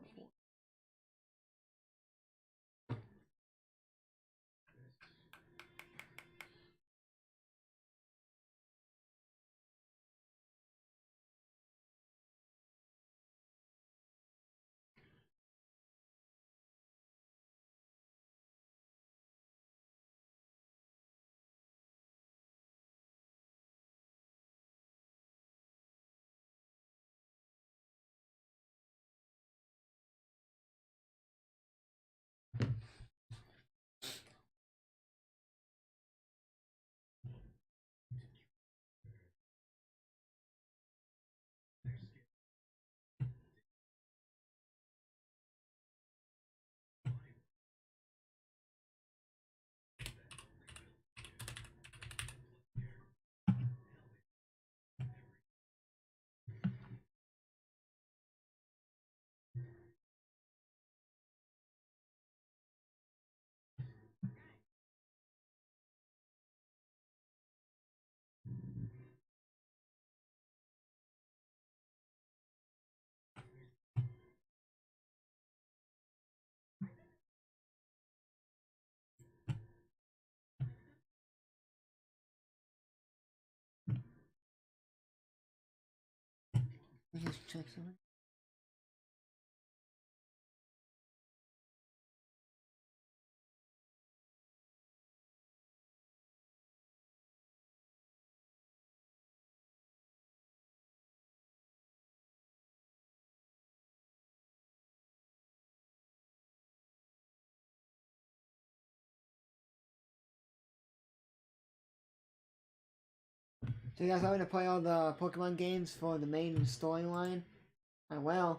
Let me just check something. So you guys want me to play all the Pokemon games for the main storyline? I will.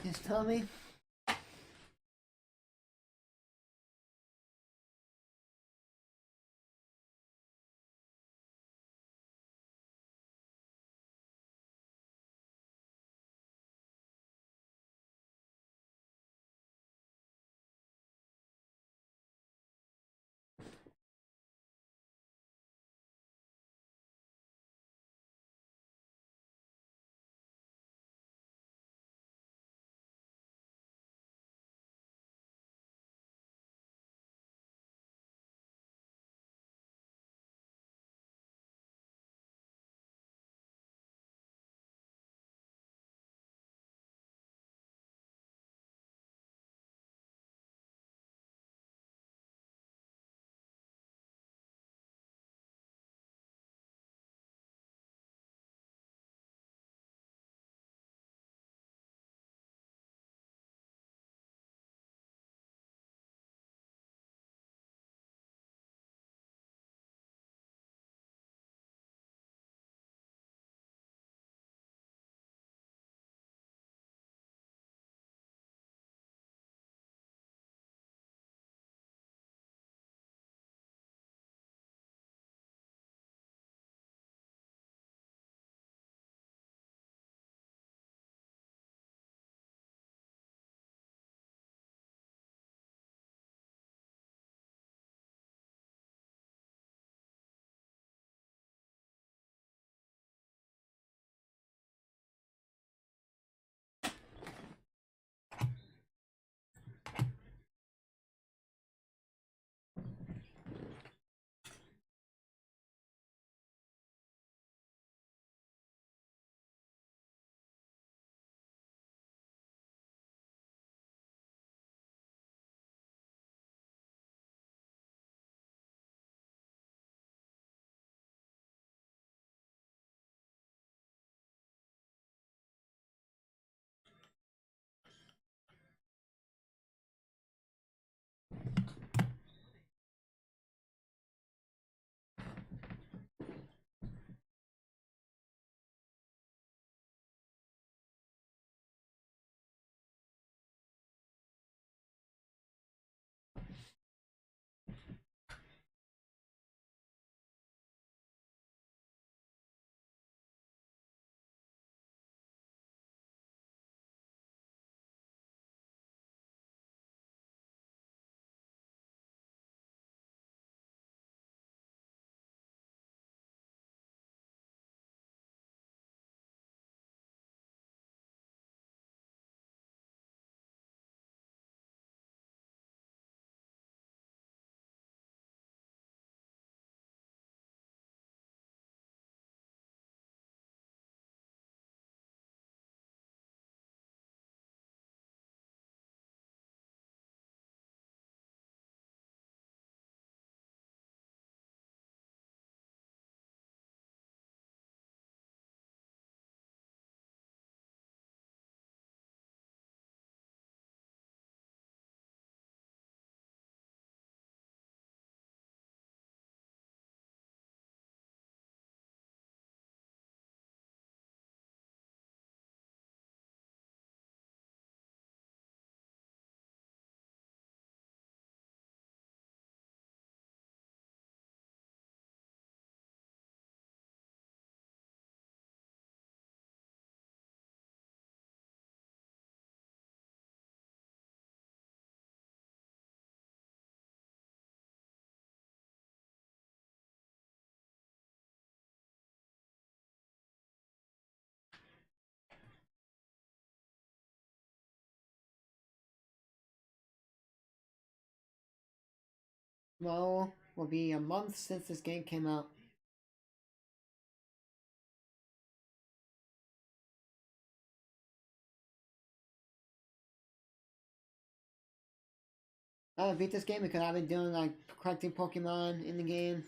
Just tell me. Tomorrow will be a month since this game came out. I haven't beat this game because I've been doing like collecting Pokemon in the game.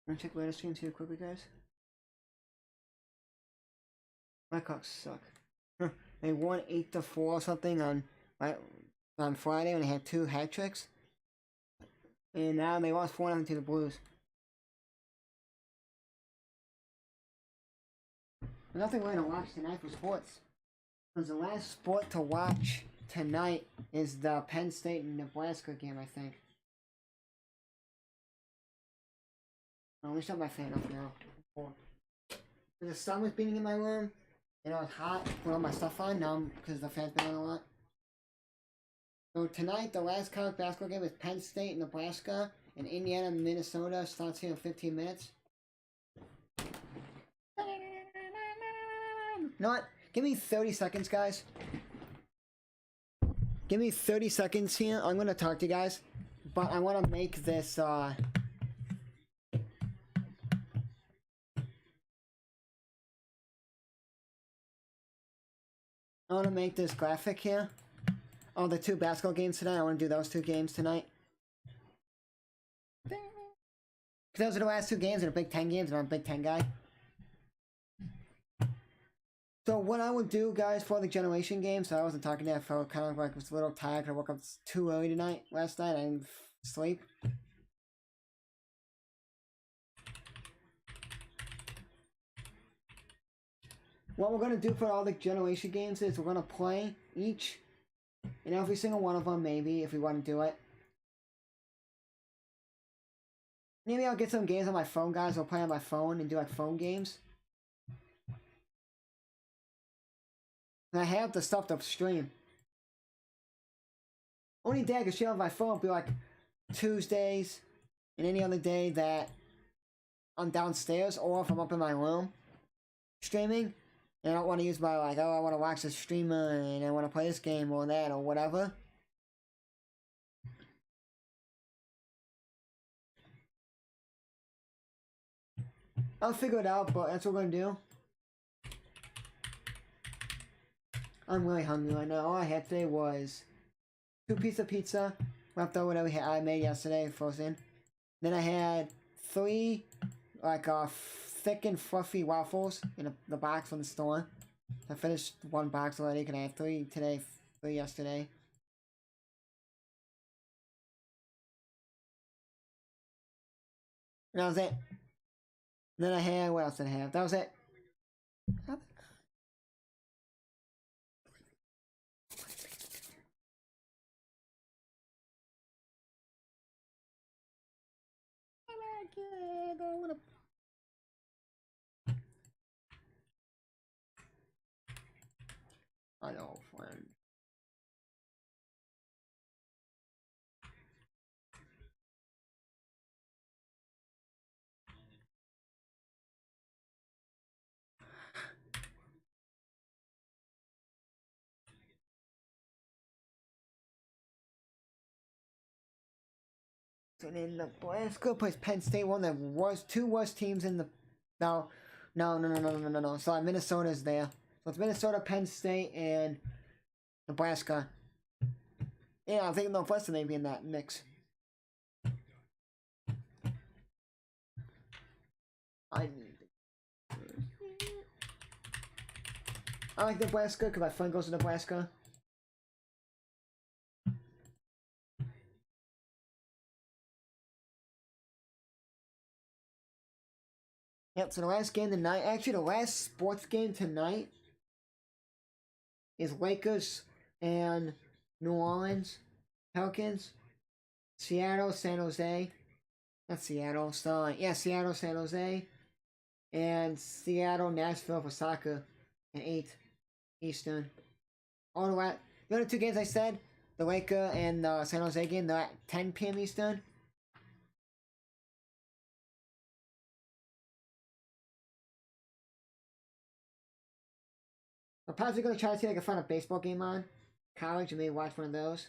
I'm gonna check latest streams here quickly, guys. Blackhawks suck. They won 8-4 or something on Friday when they had 2 hat tricks. And now they lost 4-0 to the Blues. Nothing really to watch tonight for sports. Because the last sport to watch tonight is the Penn State and Nebraska game, I think. Let me shut my fan off now. The sun was beating in my room, and it was hot. Put all my stuff on now because the fan's been on a lot. So tonight, the last college basketball game is Penn State and Nebraska, and Indiana, Minnesota starts here in 15 minutes. You know what? Give me 30 seconds, guys. Give me 30 seconds here. I'm going to talk to you guys, but I want to make this, I want to make this graphic here. Oh, the 2 basketball games tonight. I want to do those 2 games tonight. Those are the last 2 games in the Big Ten games, and I'm a Big Ten guy. So what I would do, guys, for the generation game, so I wasn't talking to you, I felt kind of like I was a little tired. I woke up too early last night. I didn't sleep. What we're going to do for all the generation games is we're going to play each and every single one of them, maybe, if we want to do it. Maybe I'll get some games on my phone, guys. I'll play on my phone and do like phone games. And I have the stuff to stream. Only day I can stream on my phone will be like Tuesdays and any other day that I'm downstairs or if I'm up in my room streaming. And I don't want to use my, like, oh, I want to watch this streamer and I want to play this game or that or whatever. I'll figure it out, but that's what we're going to do. I'm really hungry right now. All I had today was 2 pieces of pizza, left over that I made yesterday, frozen. Then I had 3, like, thick and fluffy waffles in the box from the store. I finished 1 box already, and I had 3 today, 3 yesterday. And that was it. And then I had, what else did I have? That was it. I know, friend. So then Nebraska plays Penn State, one that was 2 worst teams in the. No. So Minnesota's there. So it's Minnesota, Penn State, and Nebraska. Yeah, I think Northwestern may be in that mix. I like Nebraska because my friend goes to Nebraska. Yep, so the last game tonight, actually the last sports game tonight is Lakers and New Orleans Pelicans, Seattle, San Jose. Not Seattle, so yeah, Seattle, San Jose, and Seattle, Nashville for soccer at 8 Eastern. All the way, the other 2 games I said, the Laker and the San Jose game, they're at 10 p.m. Eastern. I'm probably going to try to see if I can find a baseball game on college and maybe watch one of those.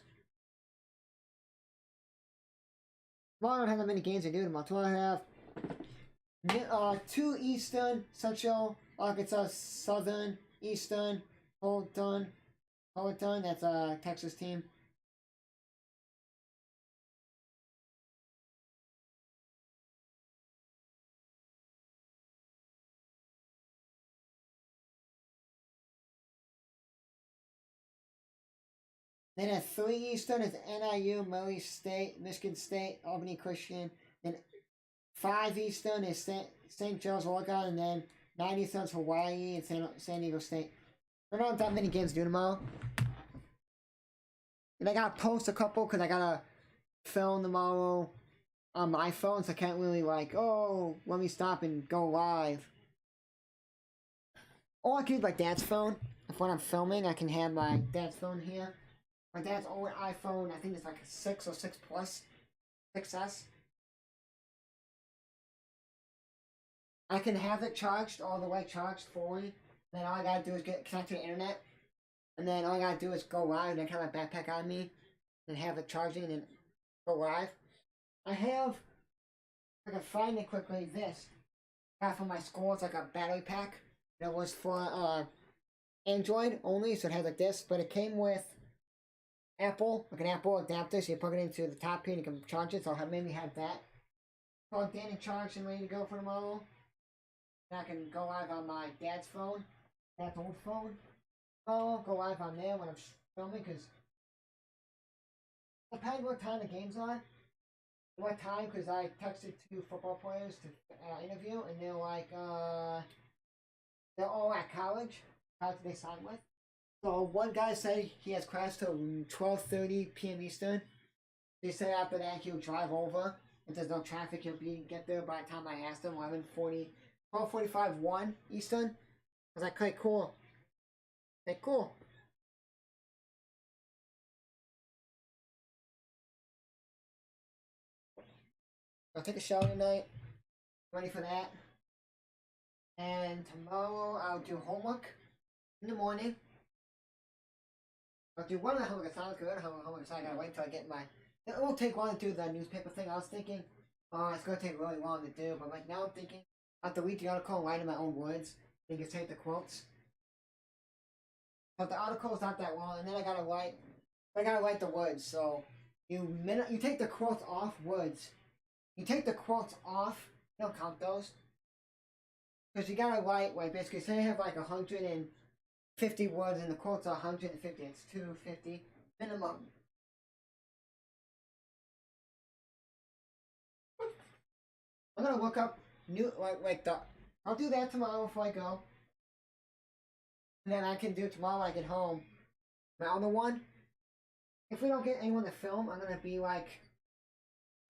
Tomorrow I don't have that many games to do tomorrow. Tomorrow I have 2 Eastern, Central, Arkansas, Southern, Eastern, Fulton, that's a Texas team. Then at 3 Eastern is NIU, Murray State, Michigan State, Albany Christian. Then 5 Eastern is St. Joe's, Oregon, and then 9 Eastern is Hawaii and San Diego State. I don't have that many games to do tomorrow. And I gotta post a couple because I gotta film tomorrow on my phone, so I can't really like, oh, let me stop and go live. Or I can use my dad's phone. If when I'm filming, I can have my dad's phone here. My dad's old iPhone, I think it's like a 6 or 6 Plus, 6S. I can have it charged, all the way charged fully. Then all I gotta do is get connected to the internet. And then all I gotta do is go live and then have my backpack on me. And have it charging and then go live. I have, I can find it quickly, this. Half of my school, it's like a battery pack. It was for Android only, so it has like this. But it came with Apple, like an Apple adapter, so you plug it into the top here and you can charge it. So I'll maybe have that plugged in and charged and ready to go for tomorrow. And I can go live on my dad's phone, dad's old phone. I'll go live on there when I'm filming, because depends what time the game's on. What time, because I texted 2 football players to interview, and they're like, they're all at college they signed with. So one guy said he has class till 12:30 p.m. Eastern. They said after that he'll drive over. If there's no traffic, he'll get there by the time I asked him. 12:45 1 Eastern. I was like, okay, cool. Okay, cool. I'll take a shower tonight. Ready for that. And tomorrow I'll do homework in the morning. I'll do one of the homework. It sounds good. Homework, so I gotta wait till I get my. It won't take long to do the newspaper thing. I was thinking, oh, it's gonna take really long to do. But like now I'm thinking, I have to read the article and write in my own words. Then you can take the quotes. But the article is not that long, and then I gotta write the words. So you take the quotes off words. You take the quotes off. You don't count those. Because you gotta write, like, basically, say I have like 150 words and the quotes are 150, it's 250 minimum. I'm gonna look up I'll do that tomorrow before I go. And then I can do tomorrow when I get home. My other one, if we don't get anyone to film, I'm gonna be like,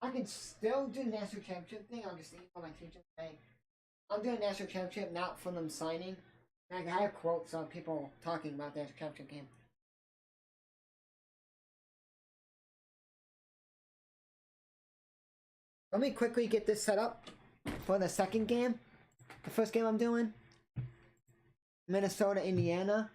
I can still do the national championship thing. I'll just email my teacher and say, I'm doing a national championship, not from them signing. And I have quotes on people talking about the national championship game. Let me quickly get this set up for the second game. The first game I'm doing, Minnesota, Indiana.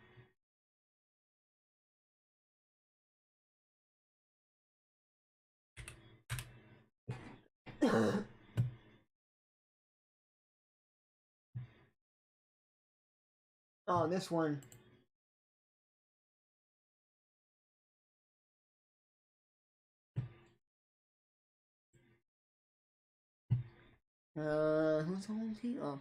Oh, this one. Who's the home team? Oh.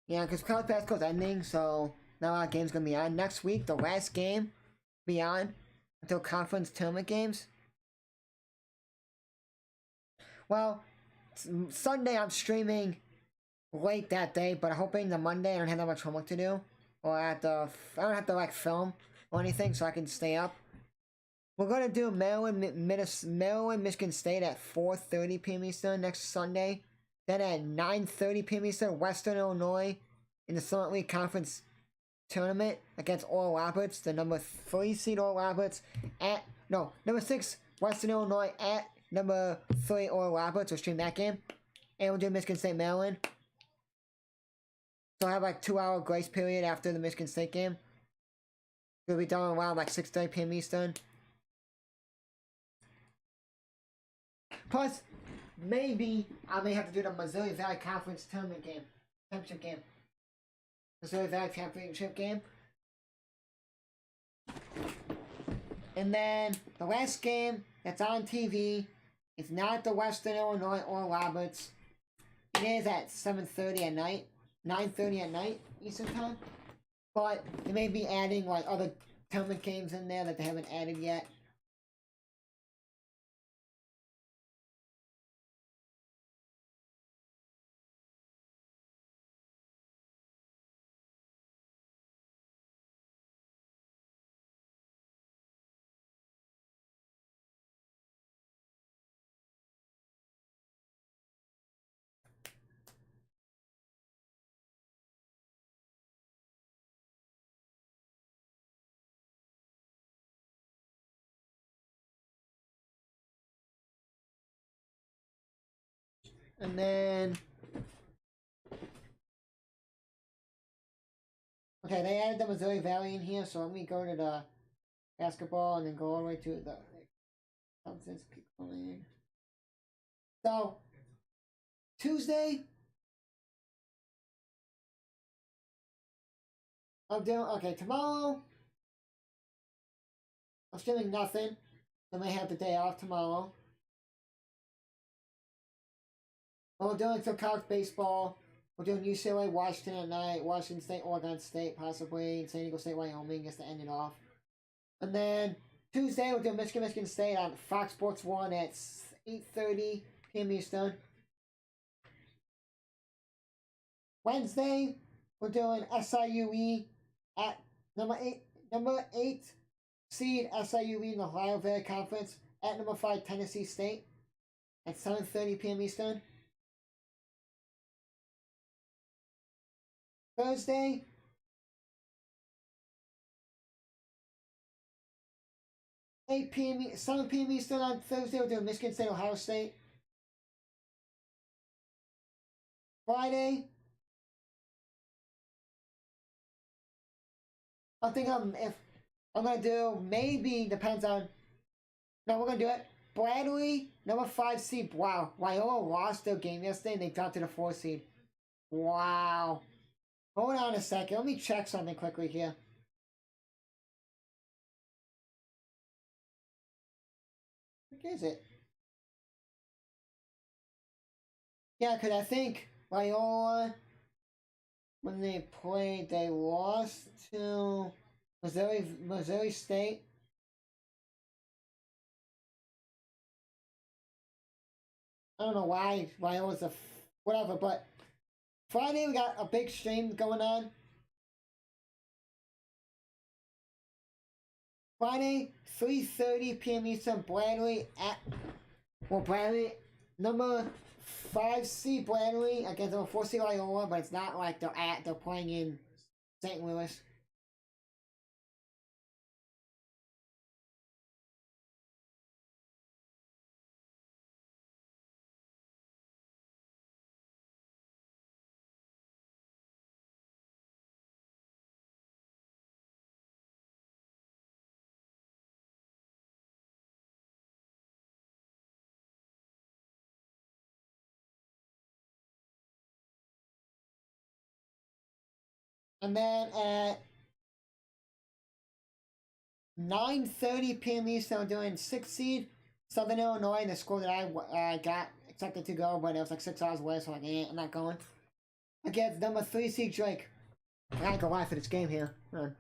Yeah, because college basketball's ending, so not a lot of games gonna be on. Next week, the last game be on until conference tournament games. Well, Sunday I'm streaming late that day, but I'm hoping the Monday I don't have that much homework to do, or I don't have to like film or anything, so I can stay up. We're gonna do Maryland, Michigan State at 4:30 p.m. Eastern next Sunday. Then at 9:30 p.m. Eastern, Western Illinois in the Summit League Conference Tournament against Oral Roberts, the number 3 seed Oral Roberts number 6 Western Illinois at number 3 Oral Roberts. We'll stream that game, and we'll do Michigan State, Maryland. So I have like 2-hour grace period after the Michigan State game. We'll be done around like 6:30 p.m. Eastern. Plus, maybe I may have to do the Missouri Valley Conference tournament game, championship game. Missouri Valley Championship game. And then the last game that's on TV is not the Western Illinois or Roberts. It is at 7:30 at night, 9:30 at night Eastern time. But they may be adding like other tournament games in there that they haven't added yet. And then, okay, they added the Missouri Valley in here, so let me go to the basketball and then go all the way to the keep going. So, Tuesday, I'm doing, okay, tomorrow, I'm streaming nothing. I may have the day off tomorrow. We're doing some college baseball. We're doing UCLA, Washington at night, Washington State, Oregon State, possibly, San Diego State, Wyoming, just to end it off. And then Tuesday, we're doing Michigan State on Fox Sports 1 at 8:30 p.m. Eastern. Wednesday, we're doing SIUE at number 8 seed SIUE in the Ohio Valley Conference at number 5 Tennessee State at 7:30 p.m. Eastern. Thursday, (8 p.m.) 7 p.m. Eastern on Thursday, we're doing Michigan State, Ohio State. Friday, I think if I'm gonna do, maybe depends on. No, we're gonna do it. Bradley, number 5 seed. Wow, Loyola lost their game yesterday and they dropped to the 4 seed. Wow. Hold on a second. Let me check something quickly here. What is it? Yeah, because I think Loyola, when they played, they lost to Missouri State. I don't know why Loyola's whatever, but Friday we got a big stream going on. Friday, 3:30 p.m. Eastern, Bradley Bradley, number 5 seed Bradley against number 4 seed Loyola, but it's not like they're playing in St. Louis. And then at 9:30 p.m. Eastern, I'm doing 6 seed Southern Illinois, the school that I got accepted to go, but it was like 6 hours away, so I'm not going. Against number 3 seed Drake. I gotta go live for this game here. Hold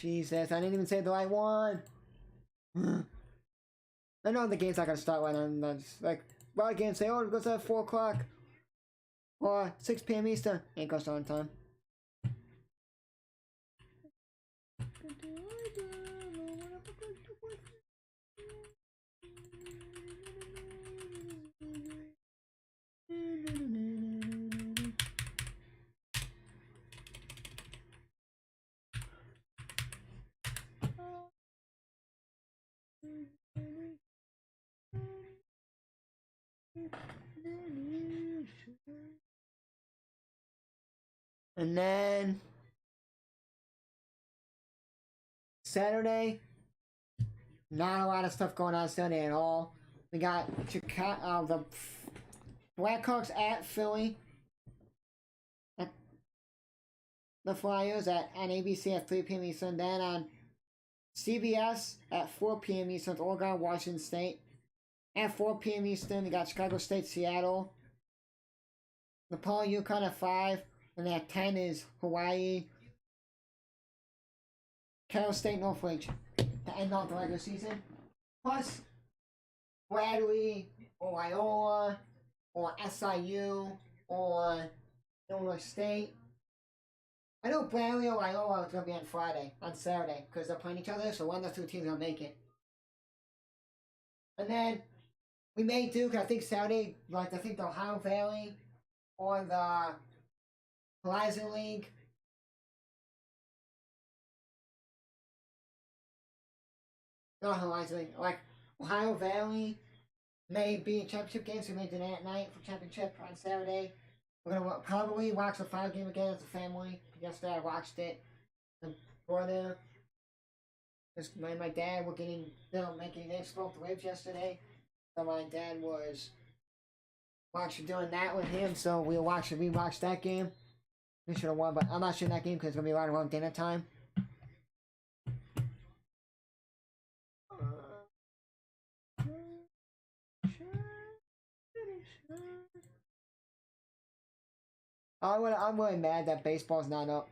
Jesus, I didn't even say the right one. I know the game's not gonna start when I'm just like, a lot of games say, oh, it goes at 4 o'clock or 6 p.m. Eastern. Ain't gonna start on time. And then Saturday, not a lot of stuff going on Sunday at all. We got Chicago, the Blackhawks at Philly. At the Flyers on ABC at 3 p.m. Eastern. Then on CBS at 4 p.m. Eastern, Oregon, Washington State. At 4 p.m. Eastern, we got Chicago State, Seattle. Nepal, Yukon at 5. And at 10 is Hawaii, Cal State, Northridge to end off the regular season. Plus, Bradley or Loyola or SIU or Illinois State. I know Bradley or Loyola is going to be on Saturday, because they're playing each other, so one of the two teams are going to make it. And then we may do, because I think Saturday, like I think the Ohio Valley or the Horizon League. Not Horizon League, like Ohio Valley may be a championship game, so we may do that at night for championship on Saturday. We're gonna probably watch the 5 game again as a family. Yesterday I watched it. My brother, my dad were making they spoke the waves yesterday. So my dad was doing that with him, so we watched that game. We should have won, but I'm not sure that game because it's gonna be right around dinner time. I'm really mad that baseball's not up.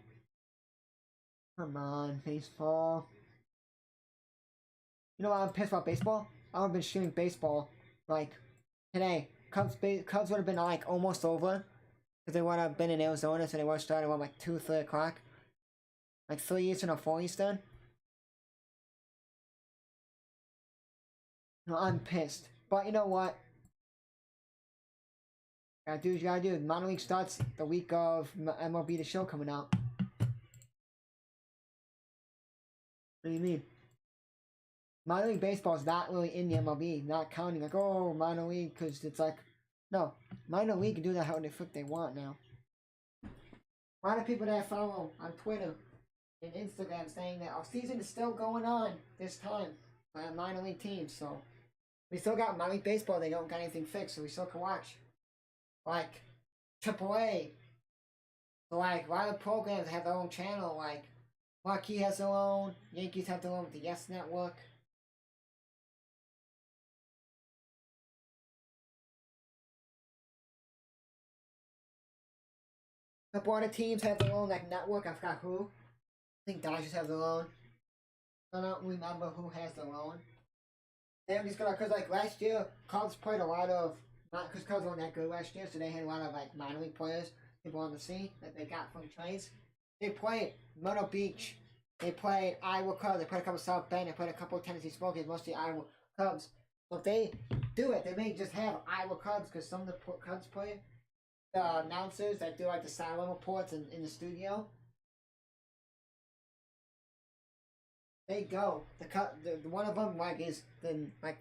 Come on, baseball. You know why I'm pissed about baseball? I've been streaming baseball like today. Cubs would have been like almost over because they would have been in Arizona, so they would have started around like 2-3 o'clock, like 3 Eastern or 4 Eastern. No, I'm pissed, but you know what? Gotta do what you gotta do. Minor League starts the week of MLB The Show coming out. What do you mean? Minor League Baseball is not really in the MLB, not counting like, oh, minor league, because it's like, no, minor league can do that how the fuck they want now. A lot of people that I follow on Twitter and Instagram saying that our season is still going on this time by a minor league team, so we still got minor league baseball, they don't got anything fixed, so we still can watch. Like, AAA. So, like, a lot of programs have their own channel, like, Marquee has their own, Yankees have their own with the Yes Network. A couple other teams have their own, like, network, I forgot who. I think Dodgers have their own. I don't remember who has their own. They're just gonna, cause like last year, Cubs played a lot of, not because Cubs weren't that good last year, so they had a lot of like minor league players people wanted to see that they got from trades. They played Myrtle Beach, they played Iowa Cubs, they played a couple of South Bend, they played a couple of Tennessee Smokies, mostly Iowa Cubs. So if they do it, they may just have Iowa Cubs, because some of the Cubs play the announcers that do like the sideline reports in the studio. They go. The one of them like is then like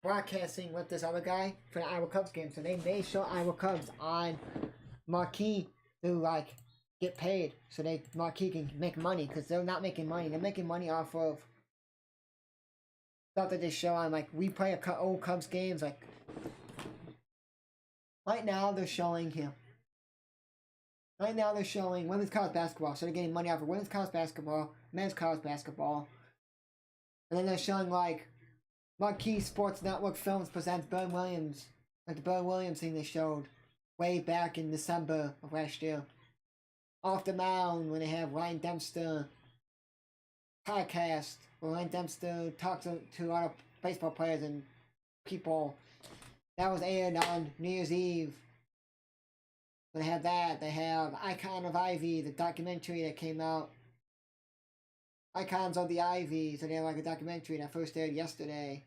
broadcasting with this other guy for the Iowa Cubs game, so they may show Iowa Cubs on Marquee to like get paid, so Marquee can make money, because they're not making money. They're making money off of stuff that they show on, like we play old Cubs games. Like right now they're showing here. Right now they're showing women's college basketball, so they're getting money off of women's college basketball, men's college basketball. And then they're showing like Marquee Sports Network Films presents Bill Williams, like the Bill Williams thing they showed way back in December of last year. Off the Mound, when they have Ryan Dempster podcast, where Ryan Dempster talks to other baseball players and people. That was aired on New Year's Eve. They have that. They have Icon of Ivy, the documentary that came out. Icons of the Ivy. So they have like a documentary that first aired yesterday.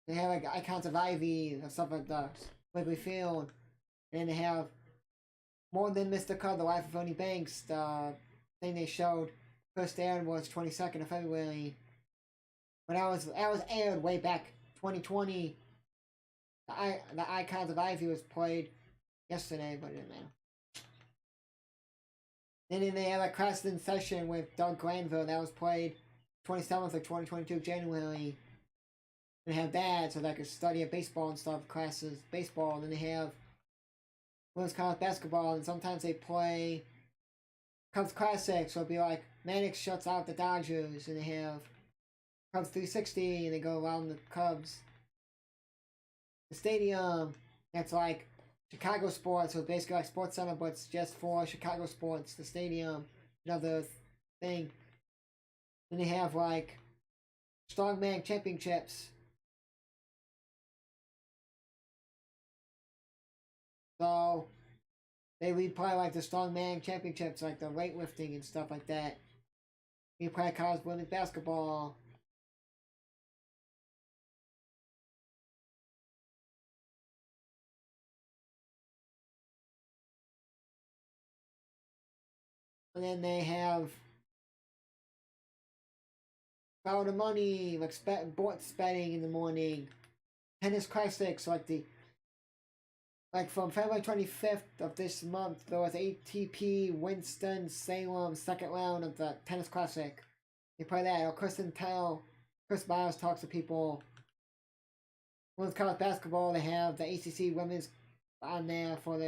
They have like Icons of Ivy and stuff like that. Wrigley Field. And then they have More Than Mr. Cub, The Life of Ernie Banks. The thing they showed first aired was 22nd of February. But that was aired way back 2020. The Icons of Ivy was played yesterday, but it didn't matter. And then they had a class in session with Doug Glanville that was played 27th of 2022 January. And they have that, so they could study baseball and stuff, classes, baseball. And then they have women's college basketball, and sometimes they play Cubs Classic, so it'll be like Mannix shuts out the Dodgers, and they have Cubs 360, and they go around the Cubs. The stadium, that's like Chicago sports, so basically like Sports Center, but it's just for Chicago sports. The stadium, another thing. Then they have like Strongman Championships. So they replay like the Strongman Championships, like the weightlifting and stuff like that. We play college women's basketball. And then they have Follow the Money, like sports betting in the morning. Tennis Classics, like from February 25th of this month, there was ATP Winston-Salem second round of the Tennis Classic. They play that. Or Chris Miles talks to people. Women's college basketball, they have the ACC women's on there for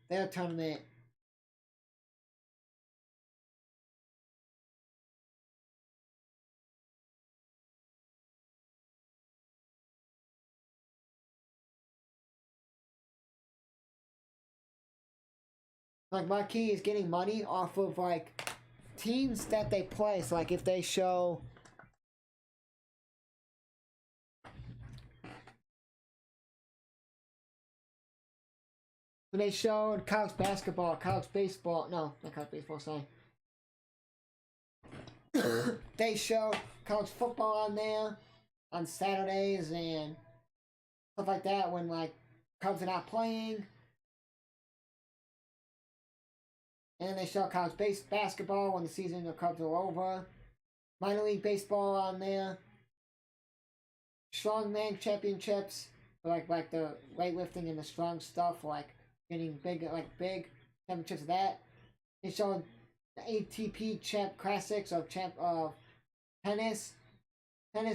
their tournament. Like Marquee is getting money off of like teams that they play. So like if they show when they showed college basketball, college baseball, no, not college baseball, sorry. They showed college football on there on Saturdays and stuff like that when like Cubs are not playing. And they show college basketball when the season of Cubs are over. Minor league baseball on there. Strongman championships, like the weightlifting and the strong stuff, like getting big championships of that. They show the ATP champ classics of tennis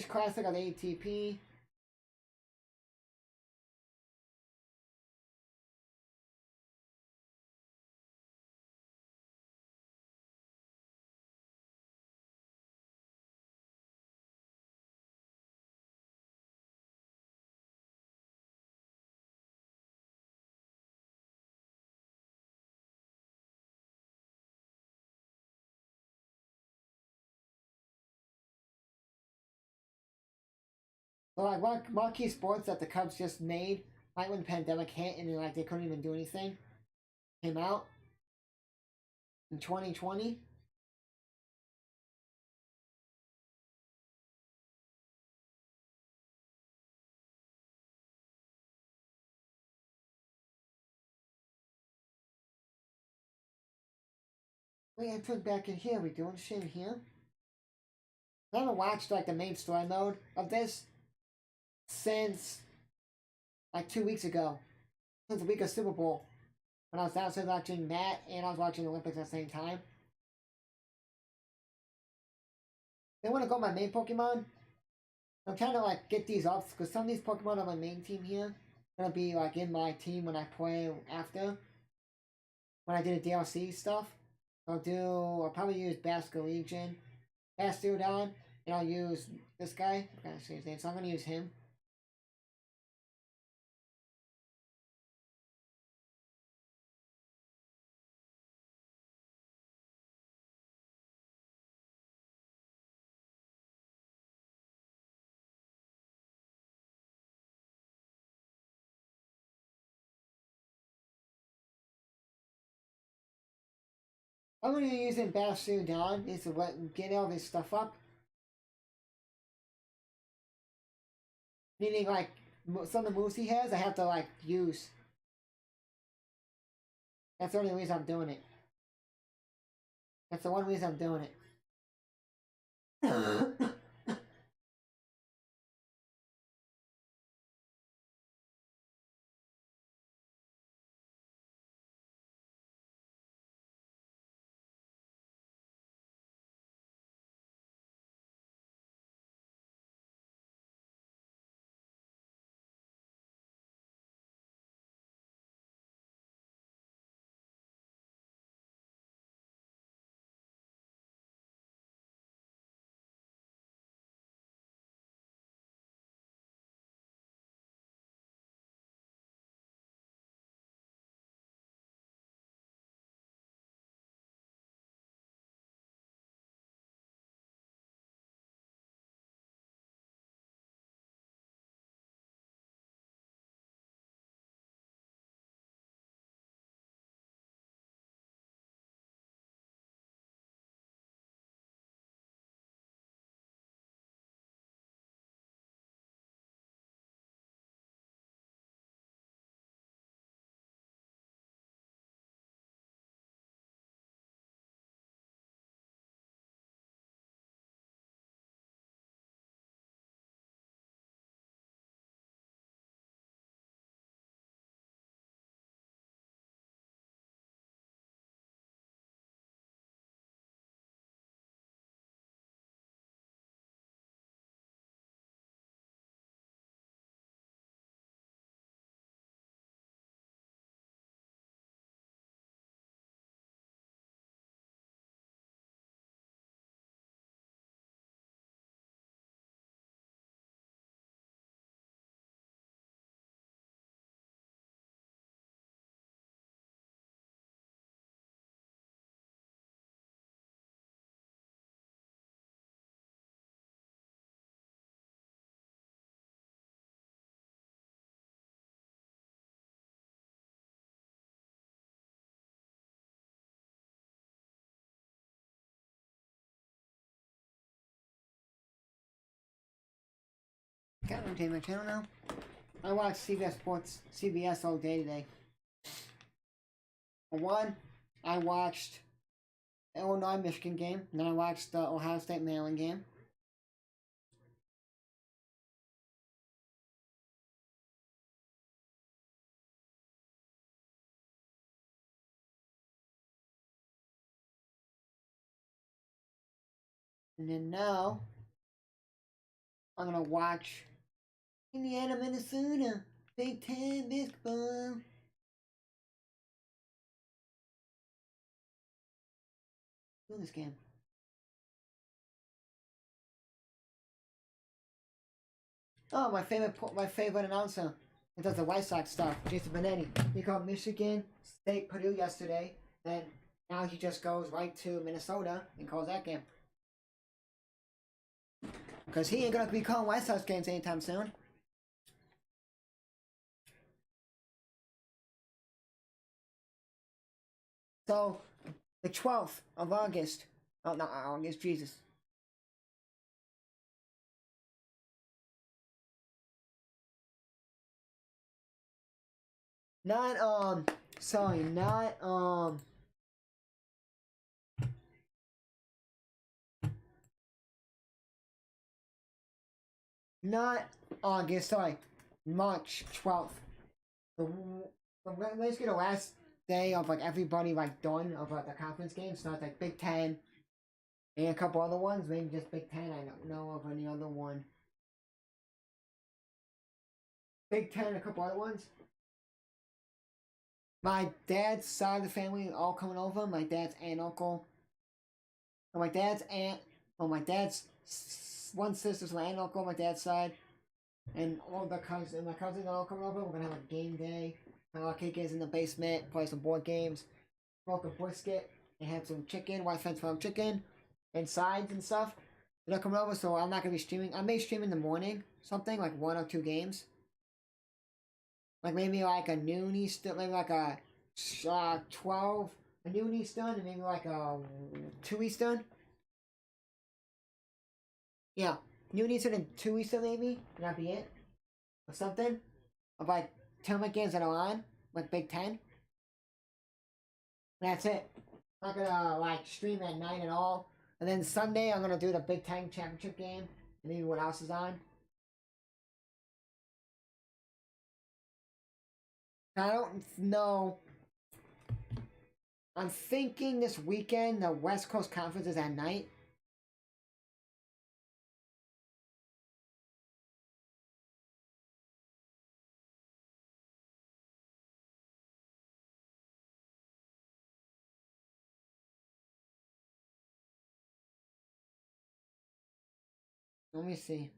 classic of the ATP. So like marquee sports that the Cubs just made right when the pandemic hit and like they couldn't even do anything came out in 2020. Wait, I put back in here. We doing shit here? I haven't watched like the main story mode of this since like 2 weeks ago, since the week of Super Bowl, when I was downstairs watching that and I was watching the Olympics at the same time. They want to go my main Pokemon. I'm trying to like get these up because some of these Pokemon on my main team here gonna be like in my team when I play after. When I did the DLC stuff, I'll probably use Basculegion, Bastiodon, and I'll use this guy. I gotta say his name, so I'm gonna use him. I'm gonna use him Bastiodon is to get all this stuff up. Meaning like some of the moves he has, I have to like use. That's the only reason I'm doing it. That's the one reason I'm doing it. got entertainment channel now. I watch CBS all day today. For one, I watched the Illinois-Michigan game, and then I watched the Ohio State-Maryland game. And then now, I'm gonna watch Indiana, Minnesota, Big Ten basketball. Doing this game. Oh, my favorite announcer. It does the White Sox stuff. Jason Benetti. He called Michigan State Purdue yesterday. Then now he just goes right to Minnesota and calls that game. Because he ain't gonna be calling White Sox games anytime soon. So, the 12th of August. Oh, not August, Jesus. Not, sorry, not, not August, sorry, March 12th. Let's get the last day of like everybody like done of like the conference games. So it's like Big Ten and a couple other ones. Maybe just Big Ten. I don't know of any other one. Big Ten and a couple other ones. My dad's side of the family all coming over. My dad's aunt, uncle. Or my dad's aunt. Or my dad's one sister's my aunt, uncle. My dad's side. And all the cousins, and my cousins are all coming over. We're gonna have a game day. Have our kids in the basement, play some board games, smoke a brisket, and have some chicken, white fence farm chicken, and sides and stuff. They're coming over, so I'm not gonna be streaming. I may stream in the morning, something like 1 or 2 games. Like maybe like a noon Eastern, maybe like a 12, a noon Eastern, and maybe like a 2 Eastern. Yeah, noon Eastern and 2 Eastern maybe, and that'd be it. Or something. Of like tournament games that are on, like Big Ten. That's it. I'm not gonna like stream at night at all. And then Sunday I'm gonna do the Big Ten championship game, and maybe what else is on. I don't know. I'm thinking this weekend the West Coast Conference is at night. Let me see.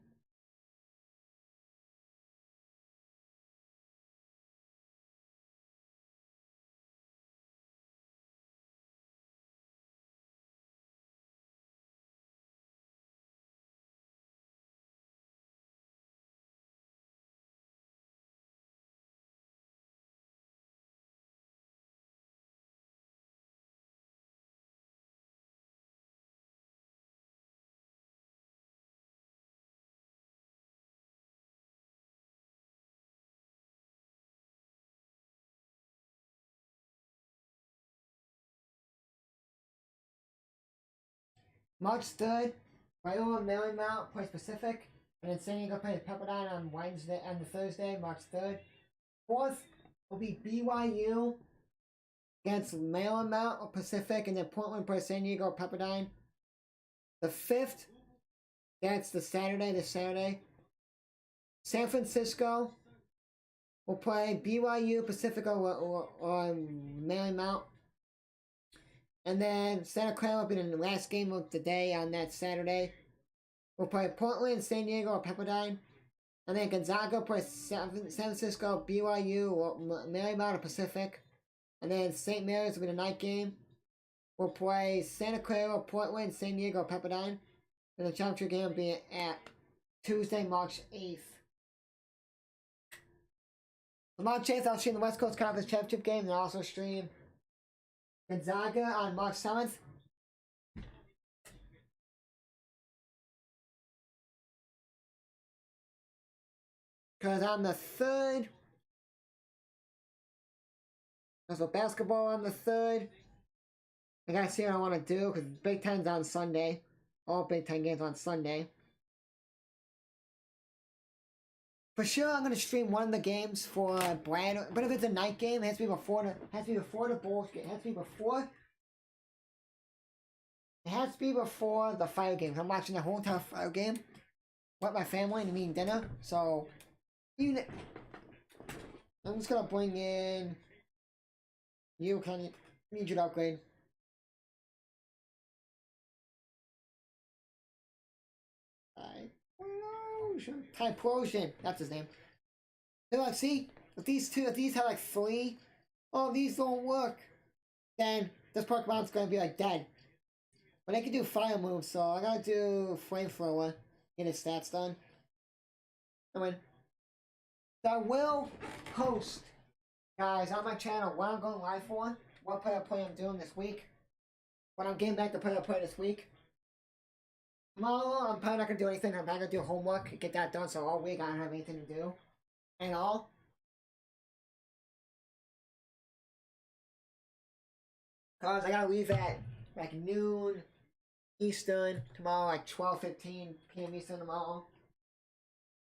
March 3rd, Viola Marymount plays Pacific, and then San Diego plays Pepperdine on Wednesday and the Thursday, March 3rd. 4th will be BYU against Marymount or Pacific, and then Portland plays San Diego or Pepperdine. The 5th, that's the Saturday, this Saturday. San Francisco will play BYU, Pacific, or Marymount. And then Santa Clara will be the last game of the day on that Saturday. We'll play Portland, San Diego, or Pepperdine. And then Gonzaga plays San Francisco, BYU, or Marymount, or Pacific. And then St. Mary's will be the night game. We'll play Santa Clara, Portland, San Diego, or Pepperdine. And the championship game will be at Tuesday, March 8th. On March 8th, I'll stream the West Coast Conference Championship game, and I'll also stream Gonzaga on March 7th. Because on the 3rd, there's a basketball on the 3rd. I gotta see what I want to do because Big Ten's on Sunday. All Big Ten games on Sunday. For sure, I'm gonna stream one of the games for Brad. But if it's a night game, it has to be before the Bulls game. It has to be before. It has to be before the Fire game. I'm watching the whole entire Fire game with my family and eating dinner. So, I'm just gonna bring in you. Can need you to upgrade. Typhlosion, that's his name. They're like, see, if these have like 3, oh, these don't work, then this Pokemon's gonna be like dead. But they can do fire moves, so I gotta do Flamethrower, get his stats done. I mean, so I will post, guys, on my channel what I'm going live for, what play I'm doing this week, when I'm getting back to play this week. Tomorrow, I'm probably not gonna do anything. I'm not gonna do homework, get that done, so all week I don't have anything to do. And all. Cause I gotta leave at like noon Eastern tomorrow, like 12:15 p.m. Eastern tomorrow.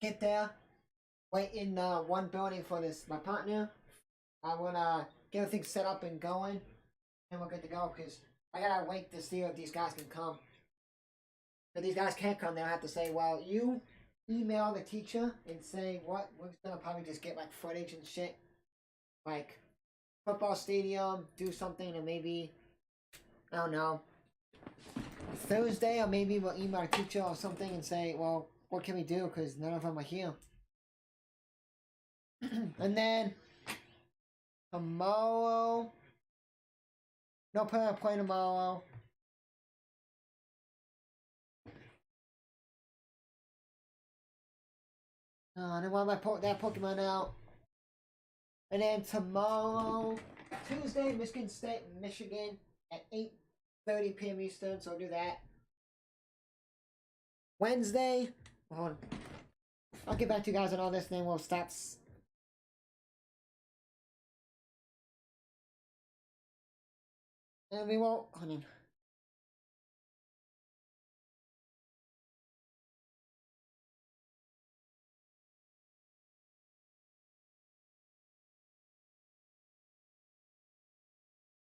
Get there, wait in one building for my partner. I wanna get everything set up and going, and we're good to go. Cause I gotta wait to see if these guys can come. If these guys can't come, they'll have to say, well, you email the teacher and say what? We're gonna probably just get like footage and shit. Like football stadium, do something, and maybe, I don't know, Thursday, or maybe we'll email the teacher or something and say, well, what can we do? Because none of them are here. And then tomorrow, no plan on playing tomorrow. I don't want that Pokemon out. And then tomorrow, Tuesday, Michigan State, Michigan at 8:30 p.m. Eastern, so I'll do that. Wednesday, hold on. I'll get back to you guys on all this, and then we'll stop. And we won't, hold on.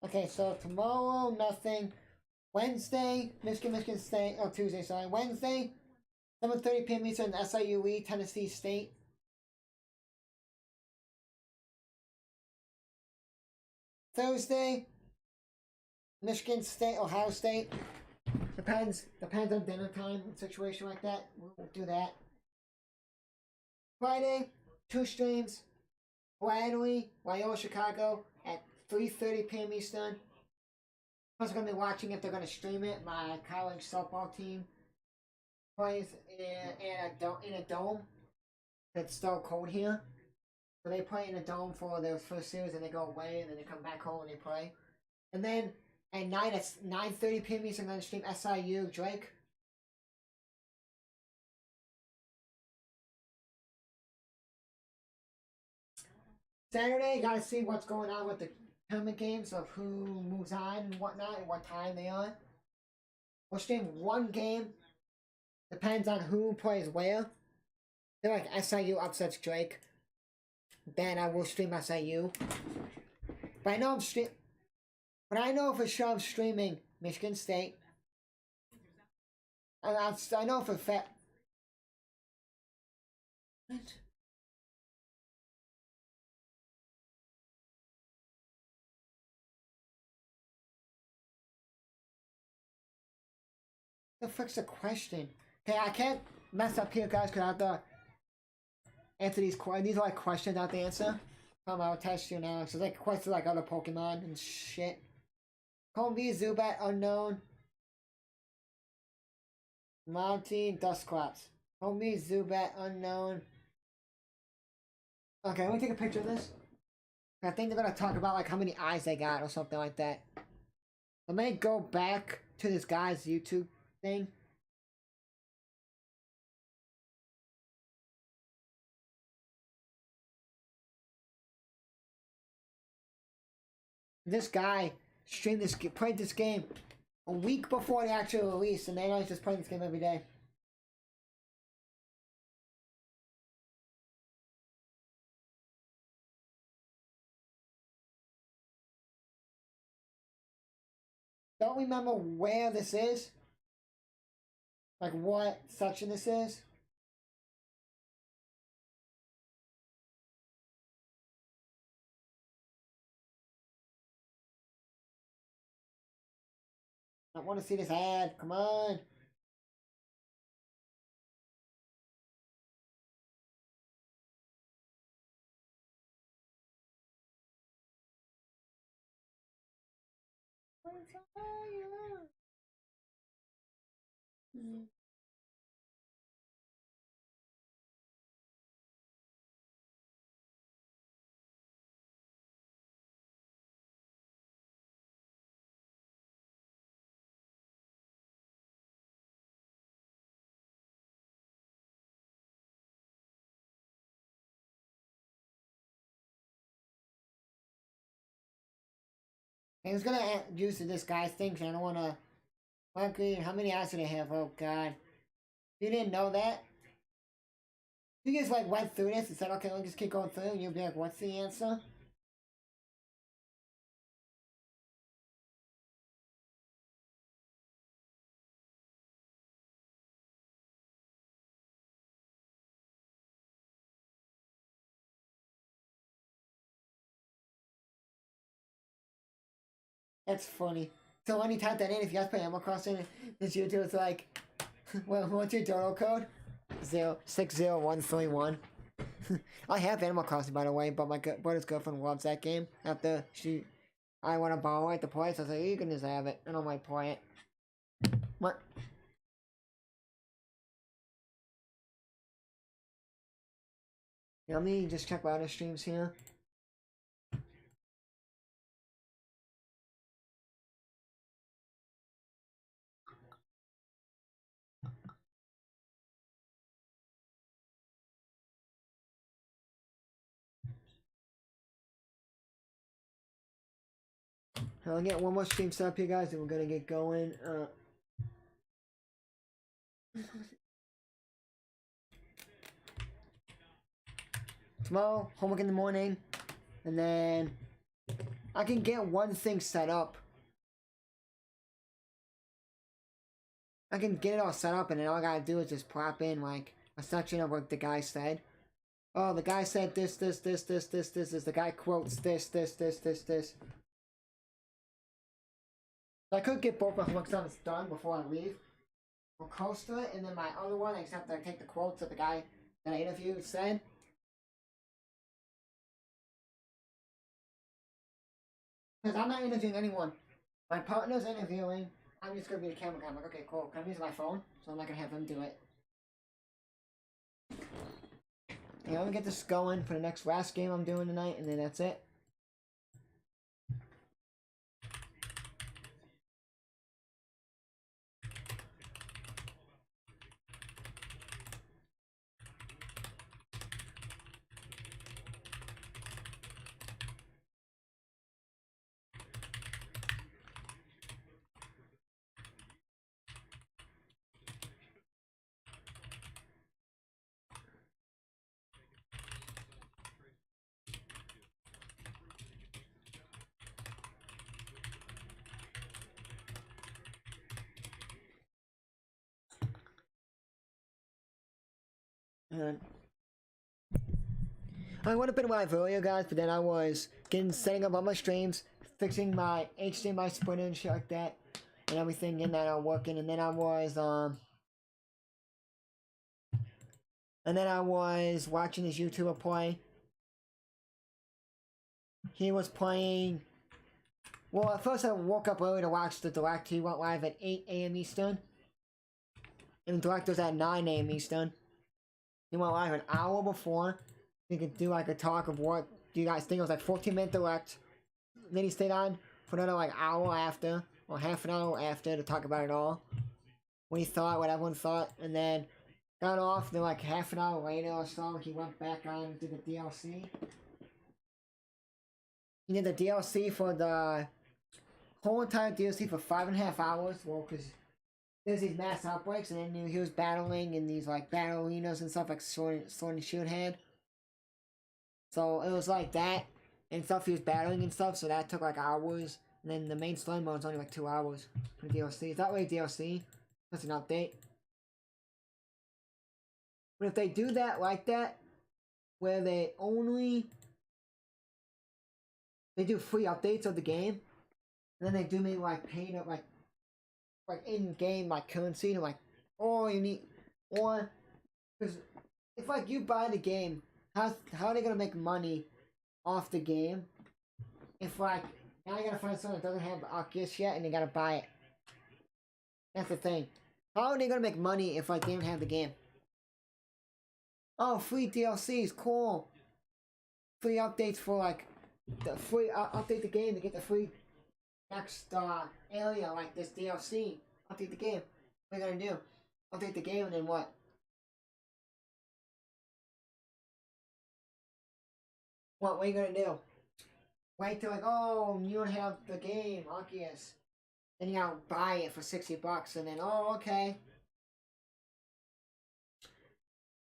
Okay, so tomorrow, nothing. Wednesday, Michigan State, oh, Tuesday, sorry. Wednesday, 7:30 p.m. Eastern, SIUE, Tennessee State. Thursday, Michigan State, Ohio State. Depends on dinner time, situation like that. We'll do that. Friday, 2 streams. Bradley, Loyola, Chicago at 3:30 p.m. Eastern. I'm going to be watching if they're going to stream it. My college softball team plays in a dome that's still cold here. So they play in a dome for their first series, and they go away, and then they come back home and they play. And then at night, at 9:30 p.m. Eastern, I'm going to stream SIU Drake. Saturday, gotta see what's going on with the tournament games of who moves on and whatnot and what time they are. We'll stream one game. Depends on who plays where. They're like SIU upsets Drake. Then I will stream SIU. But I know I know for sure I'm streaming Michigan State. And I know for fact. What? The frick's the question? Okay, I can't mess up here, guys, because I have to answer these questions. These are like questions I have to answer. I'll test you now. So it's like questions like other Pokemon and shit. Combi, Zubat, unknown. Monty, Dusclops. Combi, Zubat, unknown. Okay, let me take a picture of this. I think they're gonna talk about like how many eyes they got or something like that. Let me go back to this guy's YouTube thing. This guy streamed this, played this game a week before the actual release, and now he's just playing this game every day. Don't remember where this is. Like what section this is. I want to see this ad. Come on. I was gonna use this guy's thing, and I don't wanna. Okay, how many eyes do they have? Oh god. You didn't know that? You just like went through this and said, okay, let's just keep going through, and you'll be like, what's the answer? That's funny. So when you type that in, if you guys play Animal Crossing, this YouTube is like, well, what's your total code? 060131. I have Animal Crossing, by the way, but my brother's girlfriend loves that game. After I want to borrow it to play, so I was like, you can just have it. I don't mind play it. What? Let me just check my other streams here. I'll get one more stream set up here, guys, and we're gonna get going. Tomorrow, homework in the morning, and then I can get one thing set up. I can get it all set up, and then all I gotta do is just plop in like a section of what the guy said. Oh, the guy said this. The guy quotes this. So I could get both my homework done before I leave. We're close to it, and then my other one, I just have to take the quotes that the guy that I interviewed said. Because I'm not interviewing anyone. My partner's interviewing. I'm just gonna be the camera guy. I'm like, okay, cool. Can I use my phone? So I'm not gonna have them do it. Yeah, I'm gonna get this going for the next last game I'm doing tonight, and then that's it. And I would have been live earlier, guys, but then I was setting up all my streams, fixing my HDMI splitter and shit like that, and everything in that are working, and then I was watching this YouTuber play. He was playing. Well, at first I woke up early to watch the direct. He went live at 8 a.m. Eastern, and the direct was at 9 a.m. Eastern. He went live an hour before. He could do like a talk of what do you guys think. It was like 14-minute direct. Then he stayed on for another like hour after, or half an hour after, to talk about it all. What he thought, what everyone thought, and then got off. Then like half an hour later or so, he went back on to the DLC. He did the DLC for the whole entire DLC for 5.5 hours. Well, because there's these mass outbreaks, and then he was battling in these like battle arenas and stuff like Sword and Shield had. So it was like that and stuff. He was battling and stuff, so that took like hours. And then the main story mode is only like 2 hours for DLC. It's not really DLC. That's an update. But if they do that like that, where they do free updates of the game, and then they do maybe like paying up like in-game like currency to like, oh, you need, or because if like you buy the game, how are they gonna make money off the game if like now I gotta find someone that doesn't have Arceus yet and they gotta buy it? That's the thing. How are they gonna make money if like they don't have the game? Oh, free DLCs, cool. Free updates for like the free update the game to get the free next area like this DLC. Update the game. What are you gonna do? Update the game and then what? What are you gonna do? Wait till like, oh, you don't have the game, Arceus. Then you gotta buy it for $60 and then, oh, okay.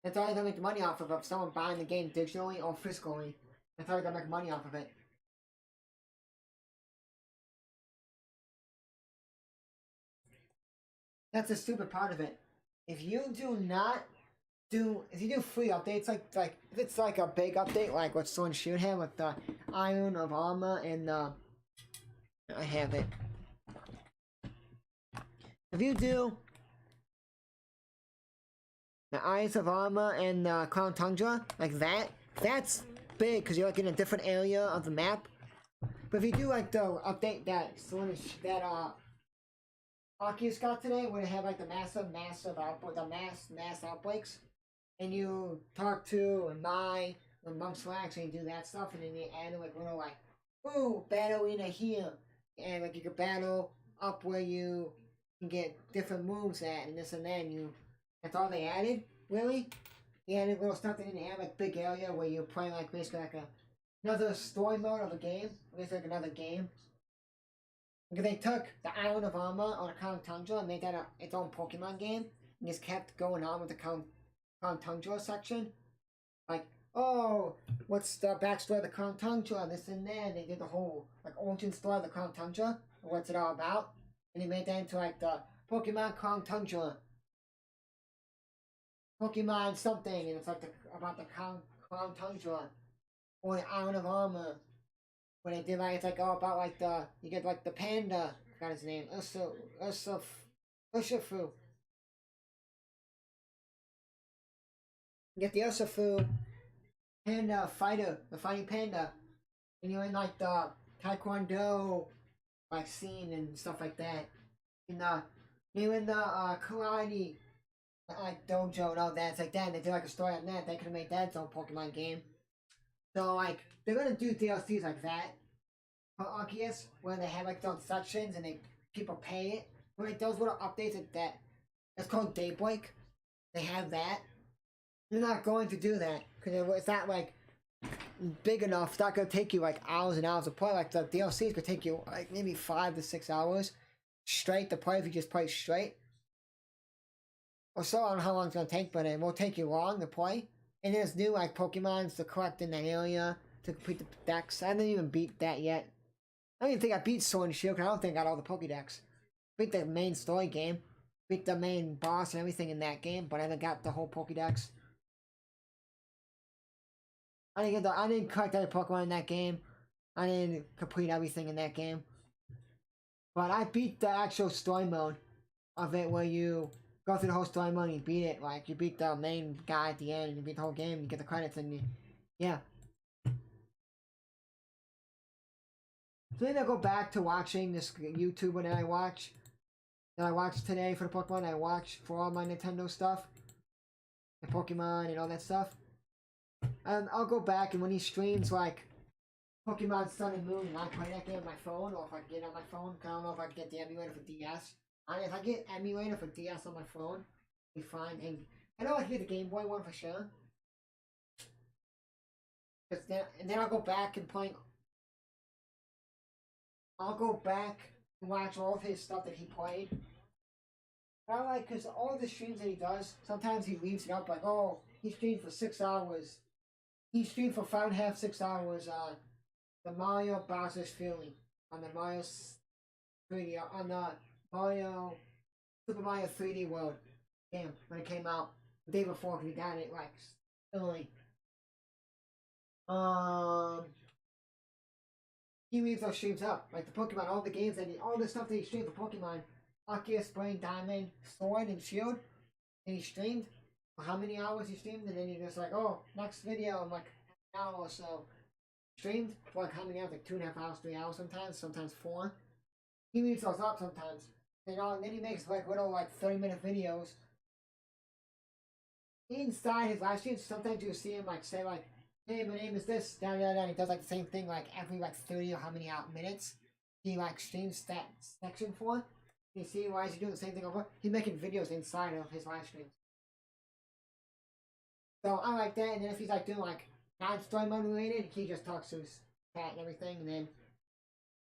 That's all you're gonna make money off of someone buying the game digitally or physically. That's how you're gonna make money off of it. That's the stupid part of it. If you do free updates like if it's like a big update like what Sword and Shield had with the Iron of Armor and I have it. If you do the Eyes of Armor and Crown Tundra like that, that's big because you're like in a different area of the map. But if you do like the update that Arceus got today, where they have like the massive outbreak, the mass outbreaks, and you talk to Mai when Monk's Wax and you do that stuff, and then you add like little like, ooh, battle arena here, and like you can battle up where you can get different moves at and this and that. And that's all they added, really. They added little stuff they didn't have, like big area where you play like basically like another story mode of a game, basically like another game. Because they took the Island of Armor on the Crown Tundra and made that its own Pokemon game, and just kept going on with the Crown Tundra section. Like, oh, what's the backstory of the Crown Tundra, this and that. They did the whole like origin story of the Crown Tundra, what's it all about, and they made that into like the Pokemon Crown Tundra, Pokemon something, and it's like about the Crown Tundra or the Island of Armor. When they did like it's like all about like you get like the panda, I forgot his name, Urshifu. You get the Urshifu panda fighter, the fighting panda, and you're in like the Taekwondo like scene and stuff like that. In you're in the karate like dojo and all that. It's like that. And they did like a story on that. They could have made that its own Pokemon game. So like they're gonna do DLCs like that for Arceus, where they have like those sections and people pay it. But like those little updates that it's called Daybreak. They have that. They're not going to do that because it's not like big enough. It's not gonna take you like hours and hours to play. Like the DLCs could take you like maybe 5 to 6 hours straight to play if you just play straight. Or so I don't know how long it's gonna take, but it won't take you long to play. And there's new like Pokemons to collect in that area to complete the decks. I didn't even beat that yet. I don't even think I beat Sword and Shield because I don't think I got all the Pokédex. Beat the main story game. Beat the main boss and everything in that game, but I haven't got the whole Pokédex. I didn't collect every Pokemon in that game. I didn't complete everything in that game. But I beat the actual story mode of it where you go through the whole story mode and you beat it. Like, you beat the main guy at the end and you beat the whole game and you get the credits and yeah. So maybe I'll go back to watching this YouTuber that I watched today for the Pokemon. I watched for all my Nintendo stuff. And Pokemon and all that stuff. And I'll go back and when he streams like Pokemon Sun and Moon and I play that game on my phone, or if I can get it on my phone, I don't know if I can get the emulator for DS. If I get emulator for DS on my phone, it'll be fine. And I know I can get the Game Boy one for sure. And then I'll go back and play I'll go back and watch all of his stuff that he played. I like because all the streams that he does, sometimes he leaves it up like, oh, he streamed for 6 hours. He streamed for 5.5, 6 hours. The Mario Bowser's Fury on the Mario 3D on the Mario Super Mario 3D World game when it came out the day before. He got it like early. He leaves those streams up like the Pokemon, all the games that all the stuff that he streamed for Pokemon, Arceus, Brain, Diamond, Sword, and Shield, and he streamed. How many hours he streamed, and then he just like, oh, next video in like an hour or so. Streamed for like how many hours? Like 2.5 hours, 3 hours sometimes 4. He leaves those up sometimes. And then he makes like little like 30-minute videos. Inside his live streams, sometimes you see him like say like, hey, my name is this, da da da. He does like the same thing like every like 30 or how many minutes. He like streams that section for. You see why is he doing the same thing over? He's making videos inside of his live streams. So I like that, and then if he's like doing like non-story mode related, he just talks to his cat and everything, and then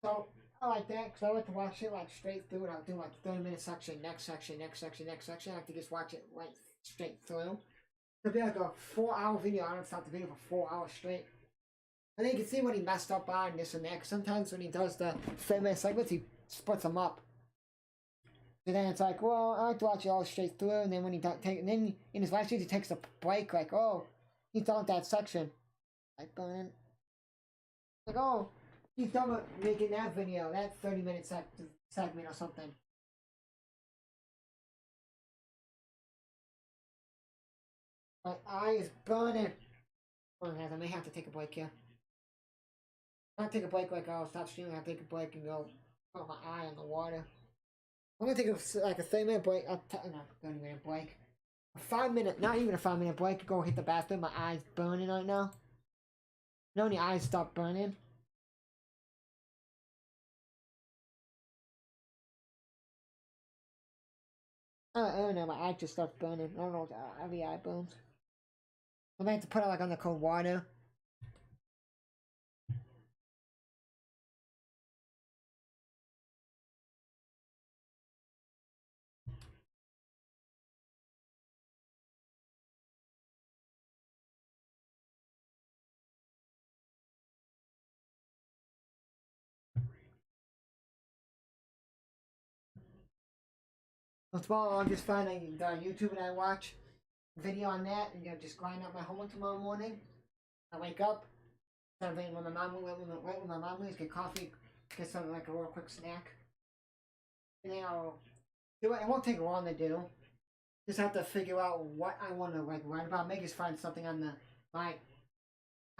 so I like that because I like to watch it like straight through, and I'll do like 30-minute section, next section, next section, next section. I like to just watch it right straight through. It'll be like a 4-hour video. I don't stop the video for 4 hours straight. And then you can see when he messed up on this and that. Cause sometimes when he does the 30-minute segments, he splits them up. And then it's like, well, I like to watch it all straight through. And then when he and then in his live streams, he takes a break, like, oh, he's done with that section. Like, like, oh, he's done with making that video, that 30-minute segment or something. My eye is burning. Oh, guys, I may have to take a break here. I'll take a break, like, I'll stop streaming, I'll take a break and go put my eye in the water. I'm gonna take like a 30-minute break. No, 30-minute break. A 5-minute, not even a 5-minute break. Go hit the bathroom. My eyes burning right now. You know when your eyes stop burning? I don't know. My eye just starts burning. I don't know. Every eye burns. I might have to put it like on the cold water. Tomorrow I'll just find a YouTube and I watch a video on that and just grind up my homework tomorrow morning. I wake up, start waiting when my mom leaves, get coffee, get something like a real quick snack. And then I'll do it. It won't take long to do. Just have to figure out what I want to like write about. Maybe just find something on my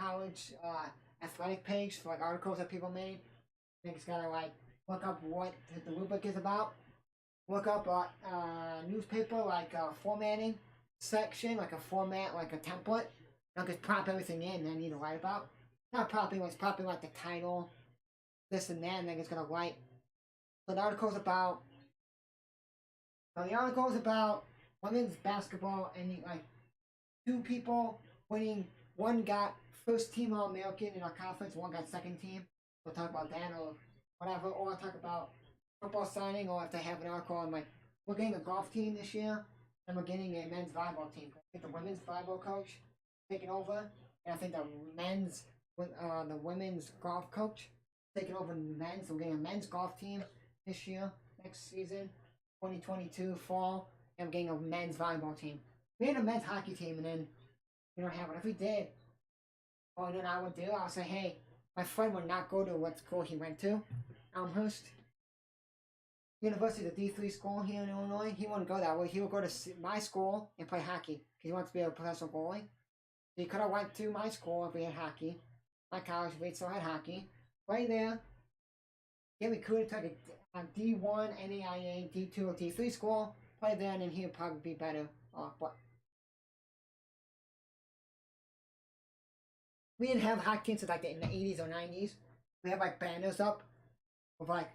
college athletic page for like articles that people made. I just gotta like look up what the rubric is about. Look up newspaper like formatting section, like a format, like a template. I'll just prop everything in that I need to write about. Not propping, it's propping like the title, this and that, and then it's gonna write. So the article's about. Women's basketball and like 2 people winning. One got first team All American in our conference, one got second team. We'll talk about that or whatever, or I'll talk about football signing, or if they have an article on like we're getting a golf team this year and we're getting a men's volleyball team. I think the women's volleyball coach taking over, and I think the women's golf coach taking over the men's. So we're getting a men's golf team this year, next season, 2022 fall, and we're getting a men's volleyball team. We had a men's hockey team, and then we don't have it. If we did, what then I would do, I'll say, hey, my friend would not go to what school he went to, Elmhurst University, the D3 school here in Illinois. He wouldn't go that way. He would go to my school and play hockey because he wants to be a professional goalie. So he could have went to my school if we had hockey. My college, if we still had hockey. Right there, get recruited to a D1, NAIA, D2, or D3 school. Play there, and then he would probably be better off. But we didn't have hockey since like in the 80s or 90s. We have like banners up of like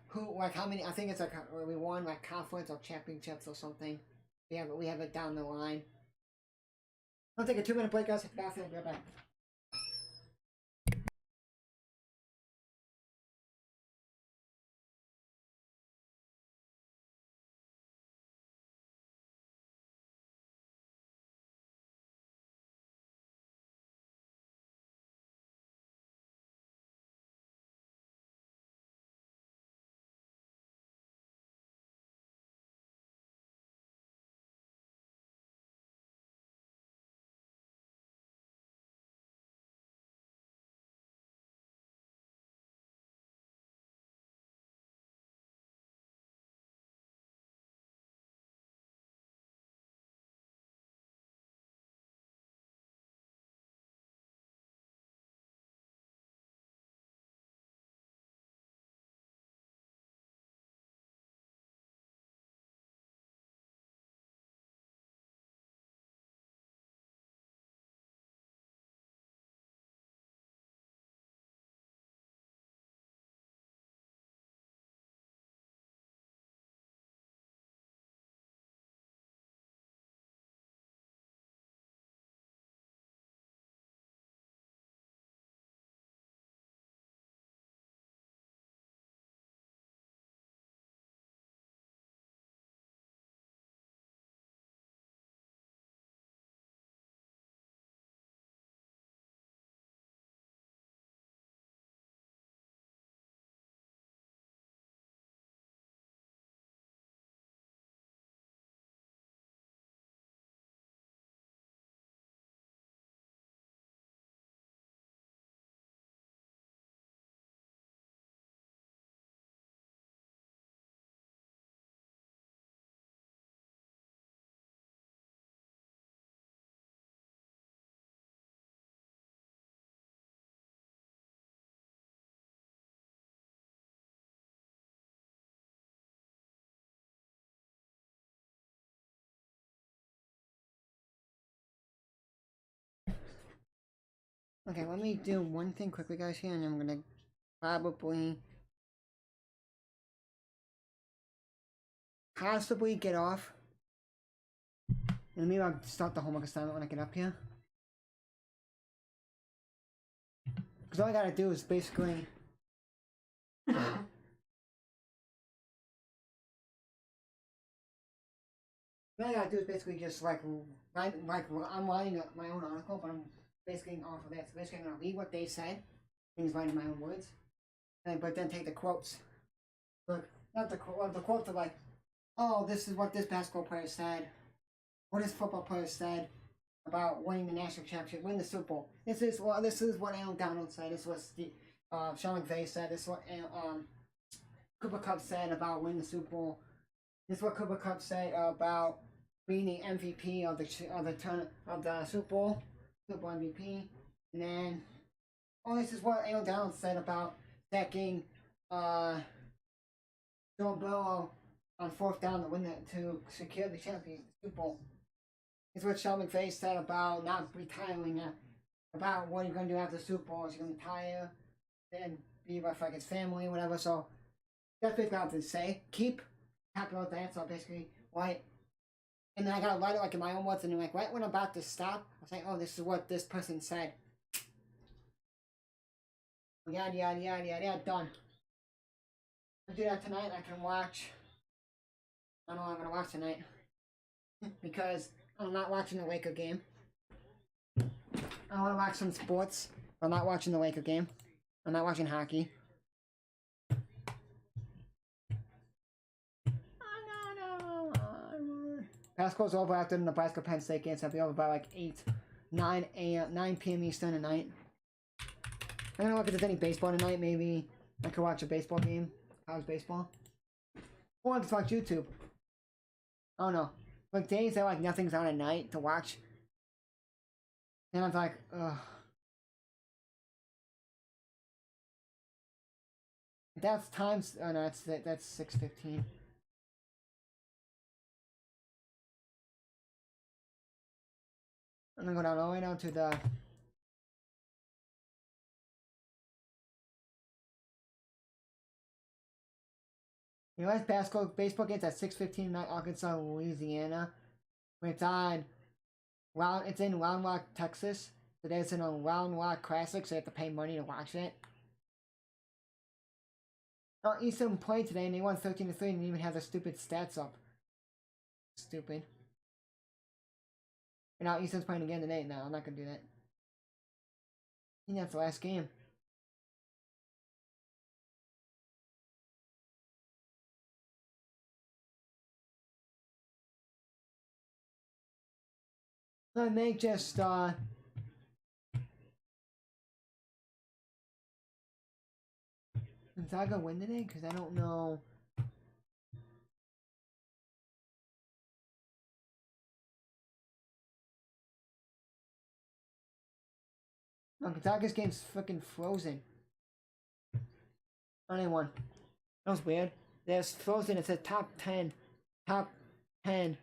how many. I think it's like we won like conference or championships or something. We have it down the line. I'll take a 2-minute break, guys. Bathroom, be right back. Okay, let me do one thing quickly, guys, here, and I'm gonna probably possibly get off. And maybe I'll start the homework assignment when I get up here. Because all I gotta do is basically all I gotta do is basically just like I'm writing my own article, but I'm basically off of that. So basically, I'm gonna read what they said, things writing my own words, but then take the quotes. Look, not the quote. The quotes are like, "Oh, this is what this basketball player said. What this football player said about winning the national championship, win the Super Bowl. This is what Aaron Donald said. This is what Sean McVay said. This is what Cooper Cup said about winning the Super Bowl. This is what Cooper Cup said about being the MVP of the Super Bowl MVP. And then, oh, this is what Aaron Donald said about sacking Joe Burrow on fourth down to secure the championship Super Bowl. It's what Sean McVay said about not retiring, about what he's going to do after the Super Bowl. Is he going to retire and be with like his family or whatever? So that's basically what I have to say. Keep happy about that. So basically, right. And then I gotta write it like in my own words, and then like right when I'm about to stop, I'll say, "Oh, this is what this person said." Yada yada yada yada yada. Done. I'll do that tonight. I can watch. I don't know what I'm gonna watch tonight because I'm not watching the Laker game. I want to watch some sports. I'm not watching the Laker game. I'm not watching hockey. Basketball's over after the Nebraska Penn State game, so I'll be over by like 9 p.m. Eastern tonight. I don't know if there's any baseball tonight. Maybe I could watch a baseball game. How's baseball? Or I could watch YouTube. I don't know. Like days that like nothing's on at night to watch. And I'm like, ugh. That's times. Oh no, that's 6:15. I'm gonna go down all the way down to the. U.S. baseball games at 6:15 tonight, Arkansas, Louisiana. It's on. Well, it's in Round Rock, Texas. Today it's in a Round Rock Classic, so you have to pay money to watch it. Oh, Eastern played today and they won 13-3 and didn't even have their stupid stats up. Stupid. And now Eastern's playing again today. No, I'm not gonna do that. I think that's the last game. I may just Gonzaga win today? Because I don't know. No, Gonzaga's game's freaking frozen. Only that was weird. There's frozen. It said top 10, top 10,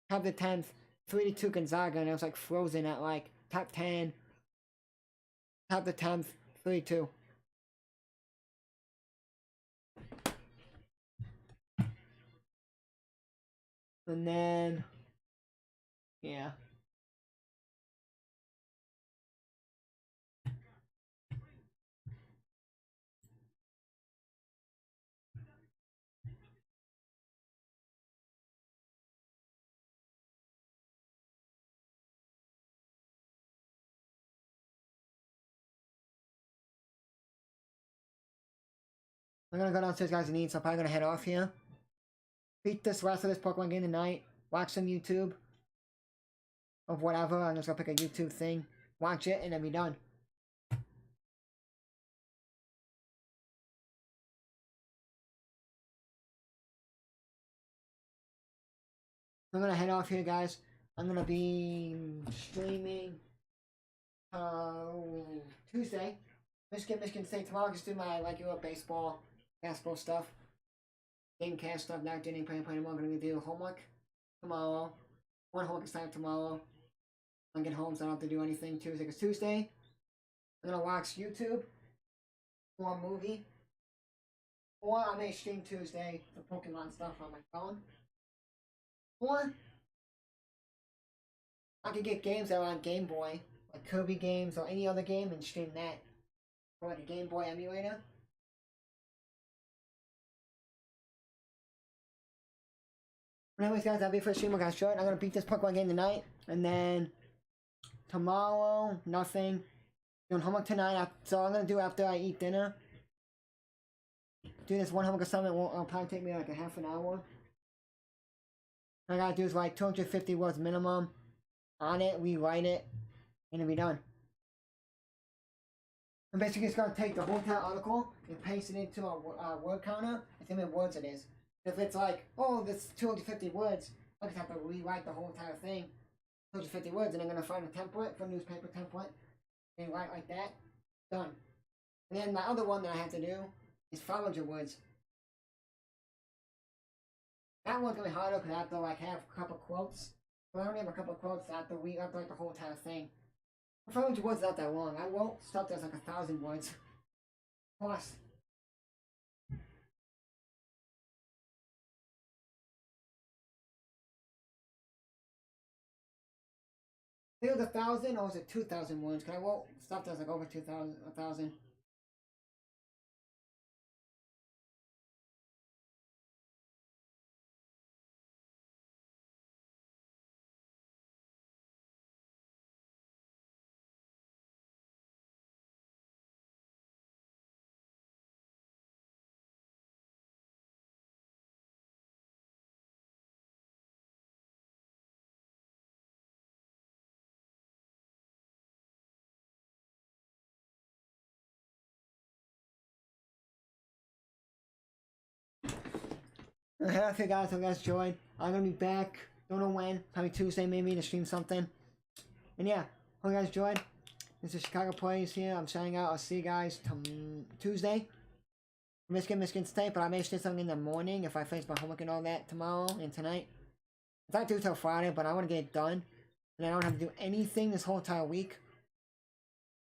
top the 10th, 3-2 Gonzaga, and it was like frozen at like top 10, top the 10th, 3-2. And then, yeah. I'm gonna go downstairs, guys, and eat, so I'm probably gonna head off here. Beat this rest of this Pokemon game tonight. Watch some YouTube. Of whatever. I'm just gonna pick a YouTube thing. Watch it, and then be done. I'm gonna head off here, guys. I'm gonna be streaming Tuesday. Michigan State tomorrow. Just do my regular baseball, basketball stuff, game cast stuff. Not doing any playing tomorrow. I'm gonna do homework tomorrow. One homework assignment tomorrow. I'll get home, so I don't have to do anything Tuesday. Cause Tuesday I'm gonna watch YouTube or a movie. Or I may stream Tuesday the Pokemon stuff on my phone. Or I could get games that are on Game Boy, like Kirby games or any other game, and stream that for like a Game Boy emulator. But anyways, guys, that'll be for the stream. I'm gonna beat this Pokemon game tonight, and then tomorrow, nothing. Doing homework tonight, so I'm gonna do after I eat dinner. Do this one homework assignment will probably take me like a half an hour. What I gotta do is write 250 words minimum on it, rewrite it, and it'll be done. And basically, it's gonna take the whole entire article and paste it into a word counter and see how many words it is. If it's like, oh, this 250 words, I just have to rewrite the whole entire thing, 250 words, and I'm gonna find a template for a newspaper template and write like that. Done. And then my other one that I have to do is 500 words. That one's gonna be harder because I have to like have a couple quotes. But I only have a couple quotes, I have to write the whole entire thing. 500 words is not that long. I wrote stuff that's like 1,000 words. Plus. I think it was 1,000 or was it 2,000 words? Cause I wrote stuff that's like over 2,000, 1,000. Okay, guys, hope you guys enjoyed. I'm gonna be back. Don't know when. Probably Tuesday, maybe, to stream something. And yeah, hope you guys enjoyed. This is Chicago Plays here. I'm signing out. I'll see you guys Tuesday. Michigan State, but I may stream something in the morning if I finish my homework and all that tomorrow and tonight. If I do till Friday, but I want to get it done. And I don't have to do anything this whole entire week.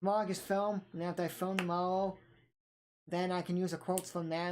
Tomorrow I just film, and after I film tomorrow, then I can use the quotes from that.